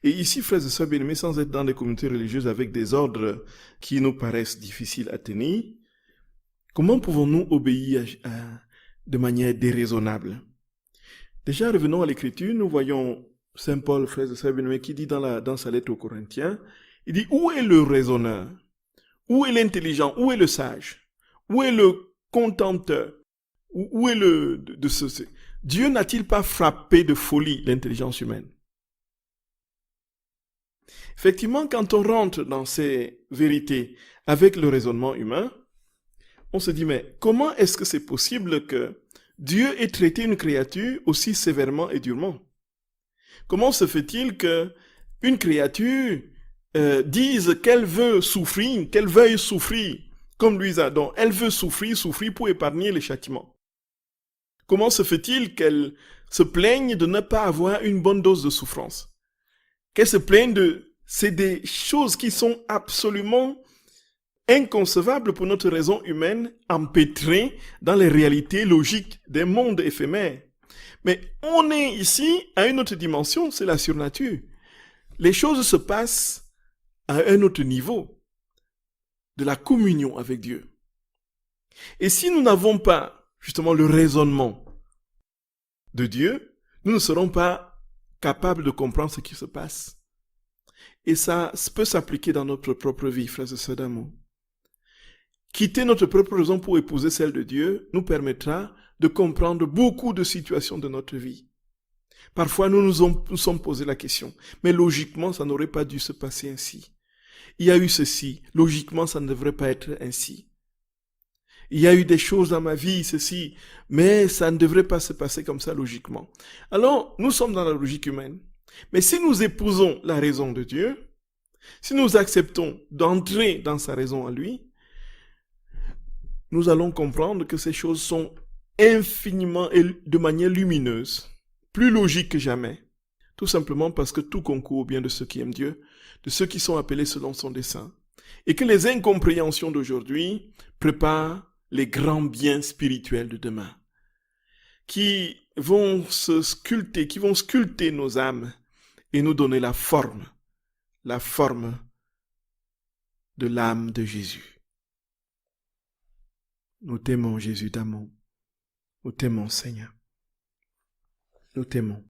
Et ici, frères et sœurs bien-aimés, sans être dans des communautés religieuses avec des ordres qui nous paraissent difficiles à tenir, comment pouvons-nous obéir de manière déraisonnable? Déjà, revenons à l'Écriture, nous voyons Saint Paul, frères et sœurs bien-aimés, qui dit dans sa lettre aux Corinthiens, il dit, où est le raisonneur? Où est l'intelligent? Où est le sage? Où est le contenteur? Où est de ce? Dieu n'a-t-il pas frappé de folie l'intelligence humaine? Effectivement, quand on rentre dans ces vérités avec le raisonnement humain, on se dit, mais comment est-ce que c'est possible que Dieu ait traité une créature aussi sévèrement et durement? Comment se fait-il qu'une créature dise qu'elle veuille souffrir comme Louisa. Donc, elle veut souffrir pour épargner les châtiments. Comment se fait-il qu'elle se plaigne de ne pas avoir une bonne dose de souffrance? Qu'elle se plaigne c'est des choses qui sont absolument inconcevables pour notre raison humaine, empêtrées dans les réalités logiques des mondes éphémères. Mais on est ici à une autre dimension, c'est la surnature. Les choses se passent à un autre niveau de la communion avec Dieu. Et si nous n'avons pas justement le raisonnement de Dieu, nous ne serons pas capables de comprendre ce qui se passe. Et ça peut s'appliquer dans notre propre vie, frères et sœurs d'amour. Quitter notre propre raison pour épouser celle de Dieu nous permettra de comprendre beaucoup de situations de notre vie. Parfois, nous sommes posé la question, mais logiquement, ça n'aurait pas dû se passer ainsi. Il y a eu ceci, logiquement, ça ne devrait pas être ainsi. Il y a eu des choses dans ma vie, ceci, mais ça ne devrait pas se passer comme ça logiquement. Alors, nous sommes dans la logique humaine. Mais si nous épousons la raison de Dieu, si nous acceptons d'entrer dans sa raison à lui, nous allons comprendre que ces choses sont infiniment et de manière lumineuse, plus logiques que jamais, tout simplement parce que tout concourt au bien de ceux qui aiment Dieu, de ceux qui sont appelés selon son dessein, et que les incompréhensions d'aujourd'hui préparent les grands biens spirituels de demain, qui vont sculpter nos âmes et nous donner la forme de l'âme de Jésus. Nous t'aimons, Jésus d'amour. Nous t'aimons, Seigneur. Nous t'aimons.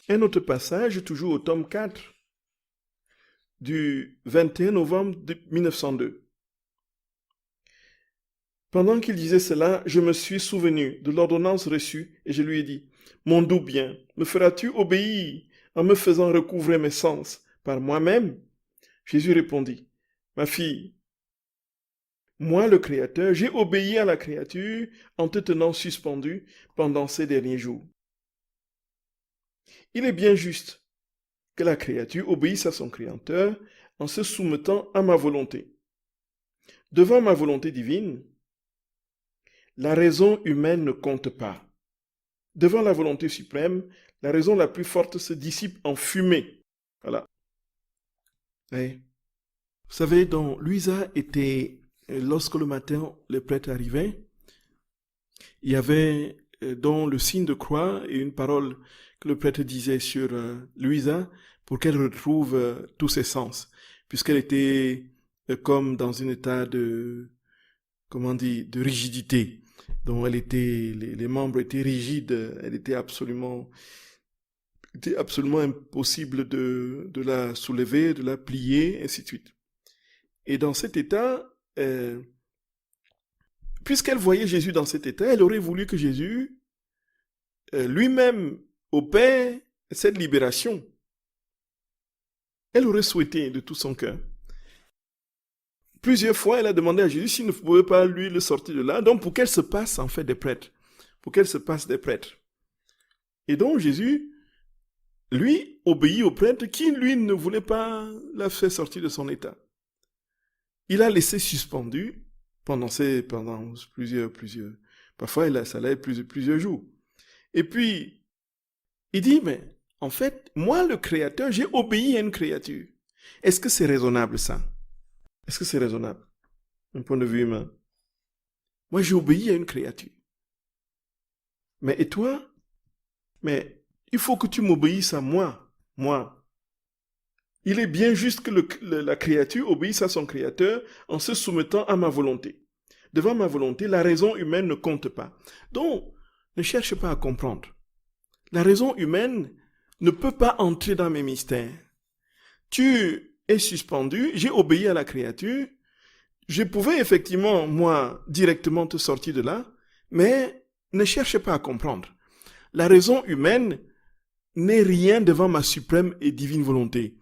Un autre passage, toujours au tome 4, du 21 novembre 1902. Pendant qu'il disait cela, je me suis souvenu de l'ordonnance reçue et je lui ai dit, « Mon doux bien, me feras-tu obéir en me faisant recouvrer mes sens par moi-même » Jésus répondit, « Ma fille, moi le Créateur, j'ai obéi à la créature en te tenant suspendu pendant ces derniers jours. Il est bien juste que la créature obéisse à son Créateur en se soumettant à ma volonté. Devant ma volonté divine, la raison humaine ne compte pas. Devant la volonté suprême, la raison la plus forte se dissipe en fumée. Voilà. Et, vous savez, donc, Louisa était, lorsque le matin, le prêtre arrivait, il y avait dans le signe de croix et une parole que le prêtre disait sur Louisa pour qu'elle retrouve tous ses sens, puisqu'elle était comme dans un état de, de rigidité. Donc les membres étaient rigides, elle était absolument impossible de la soulever, de la plier, ainsi de suite. Et dans cet état, puisqu'elle voyait Jésus dans cet état, elle aurait voulu que Jésus lui-même opère cette libération. Elle aurait souhaité de tout son cœur. Plusieurs fois, elle a demandé à Jésus s'il ne pouvait pas lui le sortir de là, donc pour qu'elle se passe en fait des prêtres, pour qu'elle se passe des prêtres. Et donc Jésus, lui, obéit au prêtre qui, lui, ne voulait pas la faire sortir de son état. Il a laissé suspendu pendant plusieurs, parfois ça allait plusieurs jours. Et puis, il dit, mais en fait, moi, le Créateur, j'ai obéi à une créature. Est-ce que c'est raisonnable ça? Est-ce que c'est raisonnable, d'un point de vue humain? Moi, j'ai obéi à une créature. Mais et toi? Mais il faut que tu m'obéisses à moi. Moi. Il est bien juste que la créature obéisse à son Créateur en se soumettant à ma volonté. Devant ma volonté, la raison humaine ne compte pas. Donc, ne cherche pas à comprendre. La raison humaine ne peut pas entrer dans mes mystères. Tu es suspendu, j'ai obéi à la créature, je pouvais effectivement, moi, directement te sortir de là, mais ne cherche pas à comprendre. La raison humaine n'est rien devant ma suprême et divine volonté.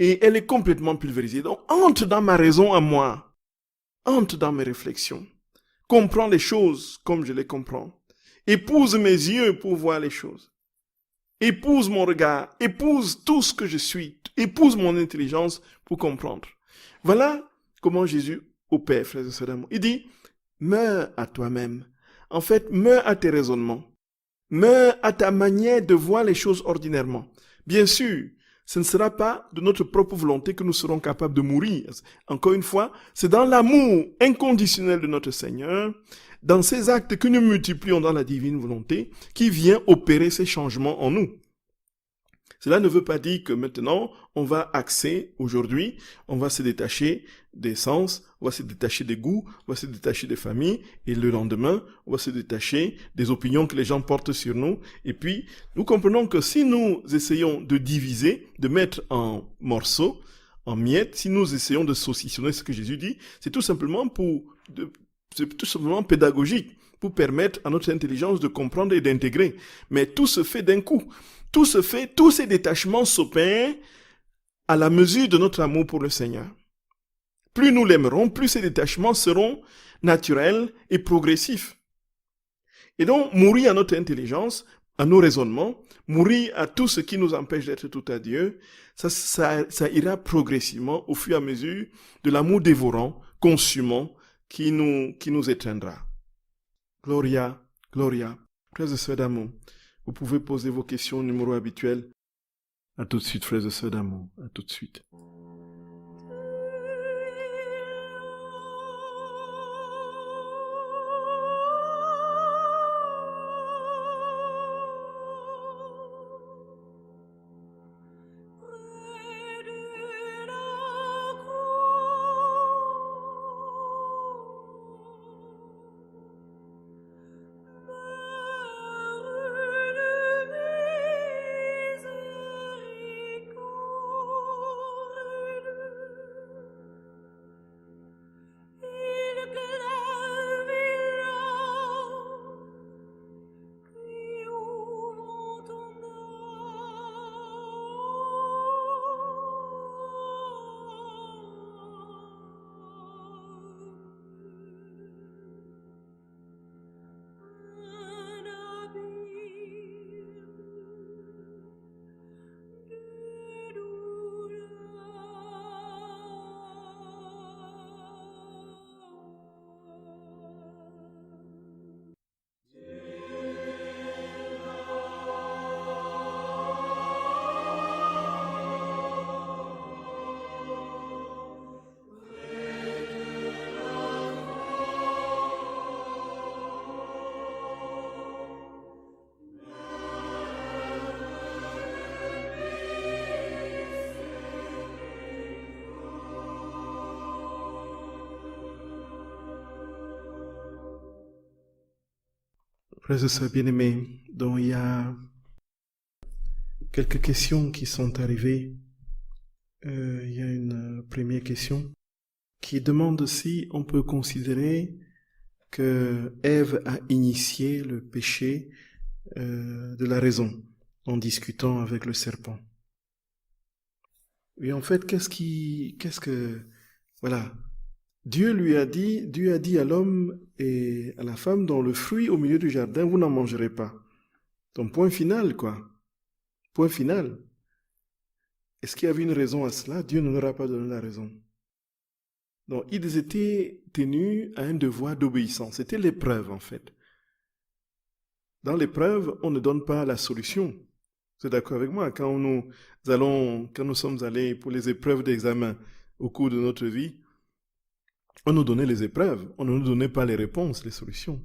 Et elle est complètement pulvérisée. Donc, entre dans ma raison à moi. Entre dans mes réflexions. Comprends les choses comme je les comprends. Épouse mes yeux pour voir les choses. Épouse mon regard. Épouse tout ce que je suis. Épouse mon intelligence pour comprendre. Voilà comment Jésus opère, frères et sœurs d'amour. Il dit, meurs à toi-même. En fait, meurs à tes raisonnements. Meurs à ta manière de voir les choses ordinairement. Bien sûr, ce ne sera pas de notre propre volonté que nous serons capables de mourir. Encore une fois, c'est dans l'amour inconditionnel de notre Seigneur, dans ces actes que nous multiplions dans la divine volonté, qui vient opérer ces changements en nous. Cela ne veut pas dire que maintenant, on va axer aujourd'hui, on va se détacher des sens, on va se détacher des goûts, on va se détacher des familles, et le lendemain, on va se détacher des opinions que les gens portent sur nous. Et puis, nous comprenons que si nous essayons de diviser, de mettre en morceaux, en miettes, si nous essayons de saucissonner ce que Jésus dit, c'est tout simplement pédagogique, pour permettre à notre intelligence de comprendre et d'intégrer. Mais tout se fait d'un coup. Tous ces détachements s'opèrent à la mesure de notre amour pour le Seigneur. Plus nous l'aimerons, plus ces détachements seront naturels et progressifs. Et donc, mourir à notre intelligence, à nos raisonnements, mourir à tout ce qui nous empêche d'être tout à Dieu, ça ira progressivement au fur et à mesure de l'amour dévorant, consumant, qui nous étreindra. Gloria, Gloria. Frères et sœurs d'amour, vous pouvez poser vos questions au numéro habituel. À tout de suite, frères et sœurs d'amour. À tout de suite. Frères et sœurs bien-aimés, donc il y a quelques questions qui sont arrivées. Il y a une première question qui demande si on peut considérer que Ève a initié le péché de la raison en discutant avec le serpent. Et en fait, voilà. Dieu a dit à l'homme et à la femme, dans le fruit au milieu du jardin, vous n'en mangerez pas. Donc, point final, quoi. Point final. Est-ce qu'il y avait une raison à cela? Dieu ne leur a pas donné la raison. Donc, ils étaient tenus à un devoir d'obéissance. C'était l'épreuve, en fait. Dans l'épreuve, on ne donne pas la solution. Vous êtes d'accord avec moi? Quand nous sommes allés pour les épreuves d'examen au cours de notre vie, on nous donnait les épreuves, on ne nous donnait pas les réponses, les solutions.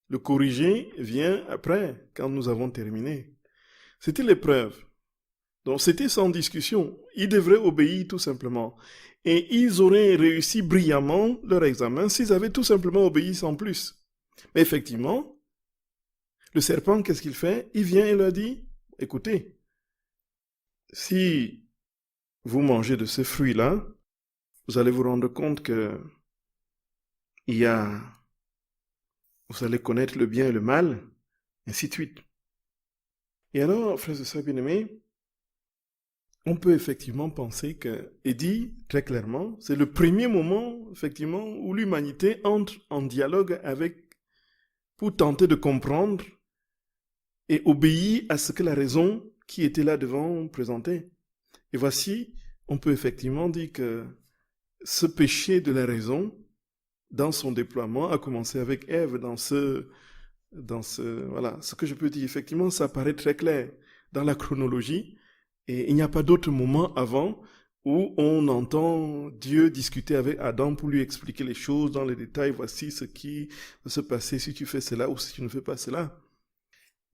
Le corriger vient après, quand nous avons terminé. C'était l'épreuve. Donc c'était sans discussion. Ils devraient obéir tout simplement. Et ils auraient réussi brillamment leur examen s'ils avaient tout simplement obéi sans plus. Mais effectivement, le serpent, qu'est-ce qu'il fait? Il vient et leur dit, écoutez, si vous mangez de ce fruit-là, vous allez vous rendre compte que vous allez connaître le bien et le mal, ainsi de suite. Et alors, frères et sœurs bien-aimés, on peut effectivement penser que, et dit très clairement, c'est le premier moment, effectivement, où l'humanité entre en dialogue pour tenter de comprendre et obéir à ce que la raison qui était là devant présentait. Et voici, on peut effectivement dire que ce péché de la raison, dans son déploiement, a commencé avec Ève, voilà, ce que je peux dire, effectivement, ça paraît très clair dans la chronologie, et il n'y a pas d'autre moment avant où on entend Dieu discuter avec Adam pour lui expliquer les choses dans les détails, voici ce qui va se passer si tu fais cela ou si tu ne fais pas cela.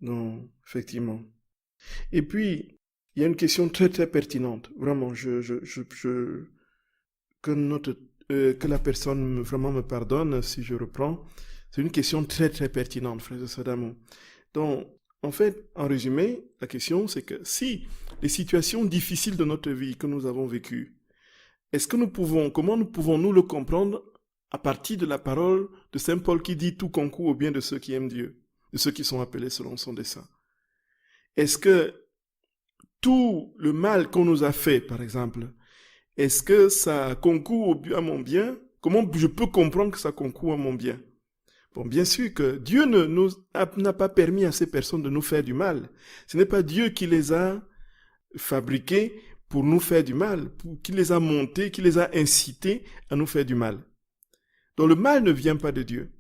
Non, effectivement. Et puis, il y a une question très très pertinente, vraiment, que la personne vraiment me pardonne si je reprends. C'est une question très très pertinente, frère de Sadamo. Donc, en fait, en résumé, la question c'est que si les situations difficiles de notre vie que nous avons vécues, comment nous pouvons-nous le comprendre à partir de la parole de Saint Paul qui dit tout concourt au bien de ceux qui aiment Dieu, de ceux qui sont appelés selon son dessein. Est-ce que tout le mal qu'on nous a fait, par exemple, est-ce que ça concourt à mon bien? Comment je peux comprendre que ça concourt à mon bien? Bon, bien sûr que Dieu n'a pas permis à ces personnes de nous faire du mal. Ce n'est pas Dieu qui les a fabriqués pour nous faire du mal, qui les a montés, qui les a incités à nous faire du mal. Donc le mal ne vient pas de Dieu.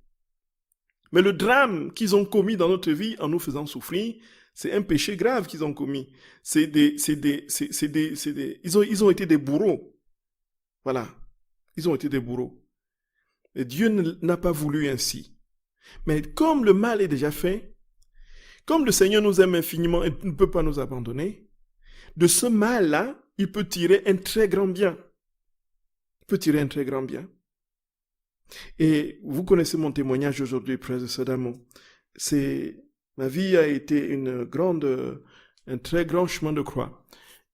Mais le drame qu'ils ont commis dans notre vie en nous faisant souffrir, c'est un péché grave qu'ils ont commis. Ils ont été des bourreaux. Voilà. Ils ont été des bourreaux. Et Dieu n'a pas voulu ainsi. Mais comme le mal est déjà fait, comme le Seigneur nous aime infiniment et ne peut pas nous abandonner, de ce mal-là, il peut tirer un très grand bien. Il peut tirer un très grand bien. Et vous connaissez mon témoignage aujourd'hui, frère de Sadamo. Ma vie a été un très grand chemin de croix.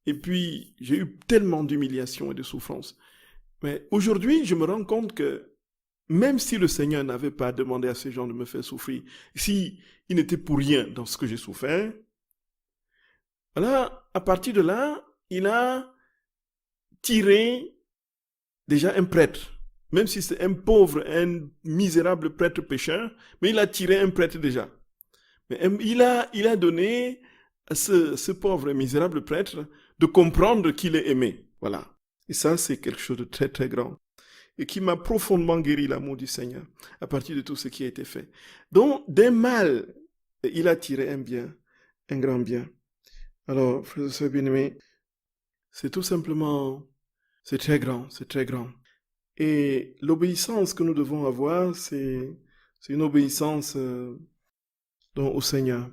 Et puis, j'ai eu tellement d'humiliation et de souffrance. Mais aujourd'hui, je me rends compte que même si le Seigneur n'avait pas demandé à ces gens de me faire souffrir, si il n'était pour rien dans ce que j'ai souffert, voilà, à partir de là, il a tiré déjà un prêtre, même si c'est un pauvre, un misérable prêtre pécheur, mais il a tiré un prêtre déjà. Mais il a donné à ce pauvre et misérable prêtre de comprendre qu'il est aimé. Voilà. Et ça, c'est quelque chose de très, très grand. Et qui m'a profondément guéri l'amour du Seigneur à partir de tout ce qui a été fait. Donc, d'un mal, il a tiré un bien, un grand bien. Alors, frères et sœurs bien-aimés, c'est tout simplement, c'est très grand, c'est très grand. Et l'obéissance que nous devons avoir, c'est une obéissance au Seigneur.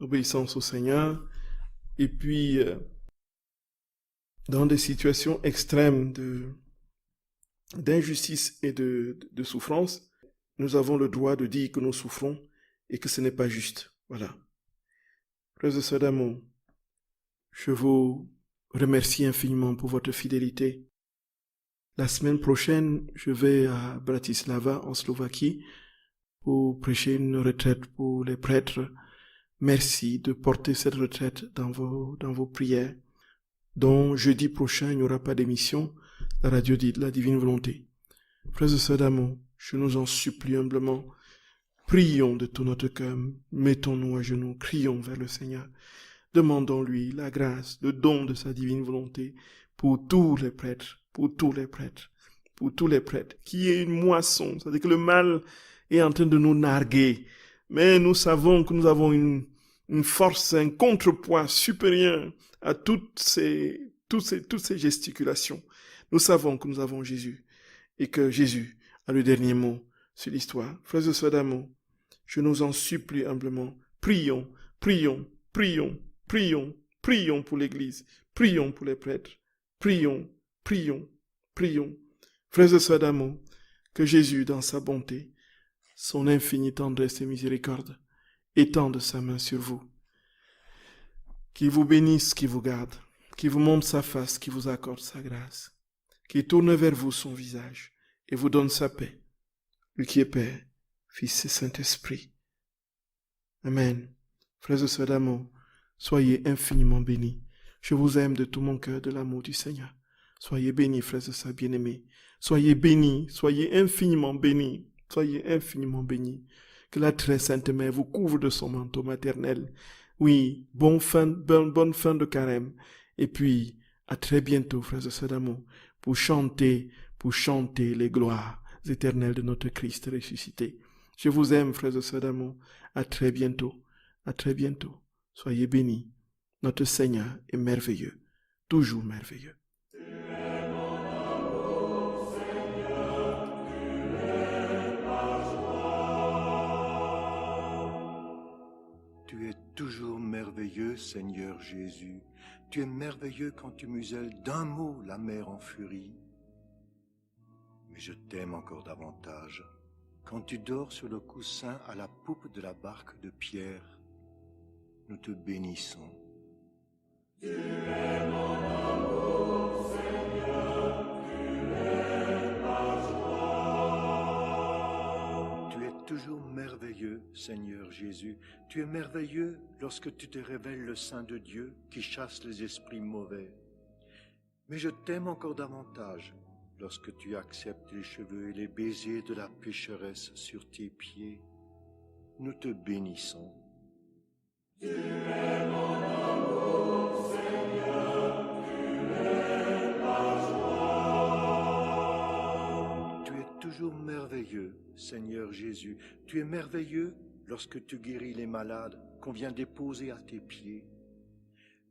L'obéissance au Seigneur. Et puis, dans des situations extrêmes d'injustice et de souffrance, nous avons le droit de dire que nous souffrons et que ce n'est pas juste. Voilà. Frères et sœurs d'amour, je vous remercie infiniment pour votre fidélité. La semaine prochaine, je vais à Bratislava, en Slovaquie, pour prêcher une retraite pour les prêtres. Merci de porter cette retraite dans vos prières. Donc, jeudi prochain, il n'y aura pas d'émission. La radio dit la divine volonté. Frères et sœurs d'amour, je nous en supplie humblement. Prions de tout notre cœur. Mettons-nous à genoux. Crions vers le Seigneur. Demandons-lui la grâce, le don de sa divine volonté pour tous les prêtres, pour tous les prêtres, pour tous les prêtres. Qu'il y ait une moisson. C'est-à-dire que le mal est en train de nous narguer. Mais nous savons que nous avons une force, un contrepoids supérieur à toutes ces gesticulations. Nous savons que nous avons Jésus et que Jésus a le dernier mot sur l'histoire. Frères et sœurs d'amour, je nous en supplie humblement. Prions, prions, prions, prions, prions pour l'Église. Prions pour les prêtres. Prions, prions, prions. Frères et sœurs d'amour, que Jésus, dans sa bonté, son infinie tendresse et miséricorde, étende sa main sur vous. Qu'il vous bénisse, qu'il vous garde, qu'il vous montre sa face, qu'il vous accorde sa grâce, qu'il tourne vers vous son visage et vous donne sa paix, lui qui est Père, Fils et Saint-Esprit. Amen. Frères et sœurs d'amour, soyez infiniment bénis. Je vous aime de tout mon cœur, de l'amour du Seigneur. Soyez bénis, frères et sœurs bien-aimés. Soyez bénis, soyez infiniment bénis. Soyez infiniment bénis. Que la très sainte mère vous couvre de son manteau maternel. Oui, bonne fin de carême. Et puis, à très bientôt, frères et sœurs d'amour, pour chanter, pour chanter les gloires éternelles de notre Christ ressuscité. Je vous aime, frères et sœurs d'amour. À très bientôt. À très bientôt. Soyez bénis. Notre Seigneur est merveilleux, toujours merveilleux. Tu es toujours merveilleux, Seigneur Jésus. Tu es merveilleux quand tu muselles d'un mot la mer en furie. Mais je t'aime encore davantage quand tu dors sur le coussin à la poupe de la barque de Pierre. Nous te bénissons. Tu es mon amour, Seigneur, tu es ma joie. Tu es toujours merveilleux, Seigneur Jésus. Tu es merveilleux lorsque tu te révèles le Saint de Dieu qui chasse les esprits mauvais. Mais je t'aime encore davantage lorsque tu acceptes les cheveux et les baisers de la pécheresse sur tes pieds. Nous te bénissons. Tu es mon amour, Seigneur, tu es ma joie. Tu es toujours merveilleux, Seigneur Jésus. Tu es merveilleux lorsque tu guéris les malades qu'on vient déposer à tes pieds.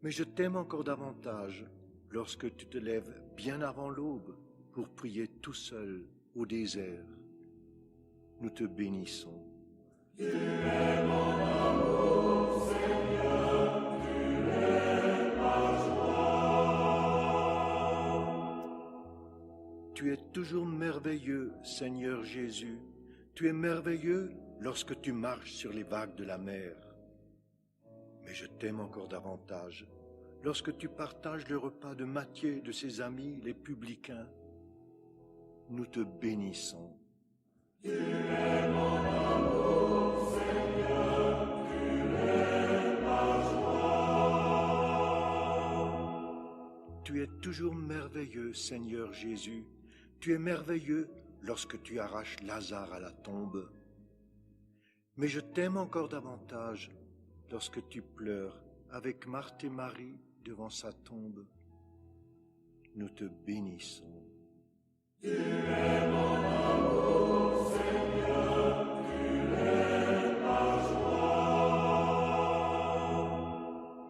Mais je t'aime encore davantage lorsque tu te lèves bien avant l'aube pour prier tout seul au désert. Nous te bénissons. Tu es mon amour, Seigneur, tu es ma joie. Tu es toujours merveilleux, Seigneur Jésus. Tu es merveilleux lorsque tu marches sur les vagues de la mer. Mais je t'aime encore davantage lorsque tu partages le repas de Matthieu et de ses amis, les publicains. Nous te bénissons. Tu es mon amour, Seigneur, tu es ma joie. Tu es toujours merveilleux, Seigneur Jésus. Tu es merveilleux lorsque tu arraches Lazare à la tombe. Mais je t'aime encore davantage lorsque tu pleures avec Marthe et Marie devant sa tombe. Nous te bénissons. Tu es mon amour, Seigneur, tu es ma joie.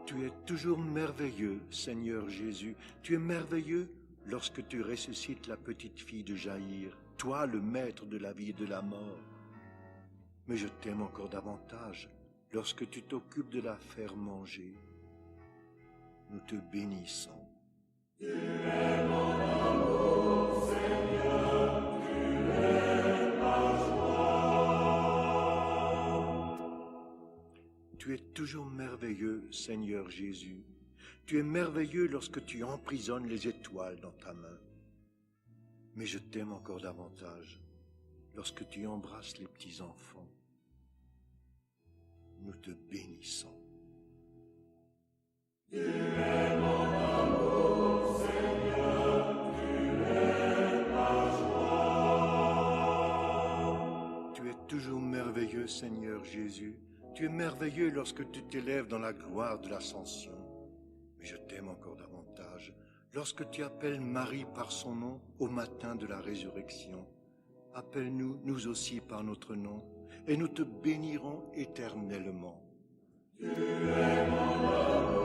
Tu es toujours merveilleux, Seigneur Jésus. Tu es merveilleux lorsque tu ressuscites la petite fille de Jaïr, toi le maître de la vie et de la mort. Mais je t'aime encore davantage lorsque tu t'occupes de la faire manger. Nous te bénissons. Tu es mon amour, Seigneur, tu es ma joie. Tu es toujours merveilleux, Seigneur Jésus. Tu es merveilleux lorsque tu emprisonnes les étoiles dans ta main. Mais je t'aime encore davantage lorsque tu embrasses les petits-enfants. Nous te bénissons. Tu es mon amour, Seigneur, tu es ma joie. Tu es toujours merveilleux, Seigneur Jésus. Tu es merveilleux lorsque tu t'élèves dans la gloire de l'ascension. Mais je t'aime encore davantage lorsque tu appelles Marie par son nom au matin de la résurrection. Appelle-nous, nous aussi, par notre nom, et nous te bénirons éternellement. Tu es mon amour.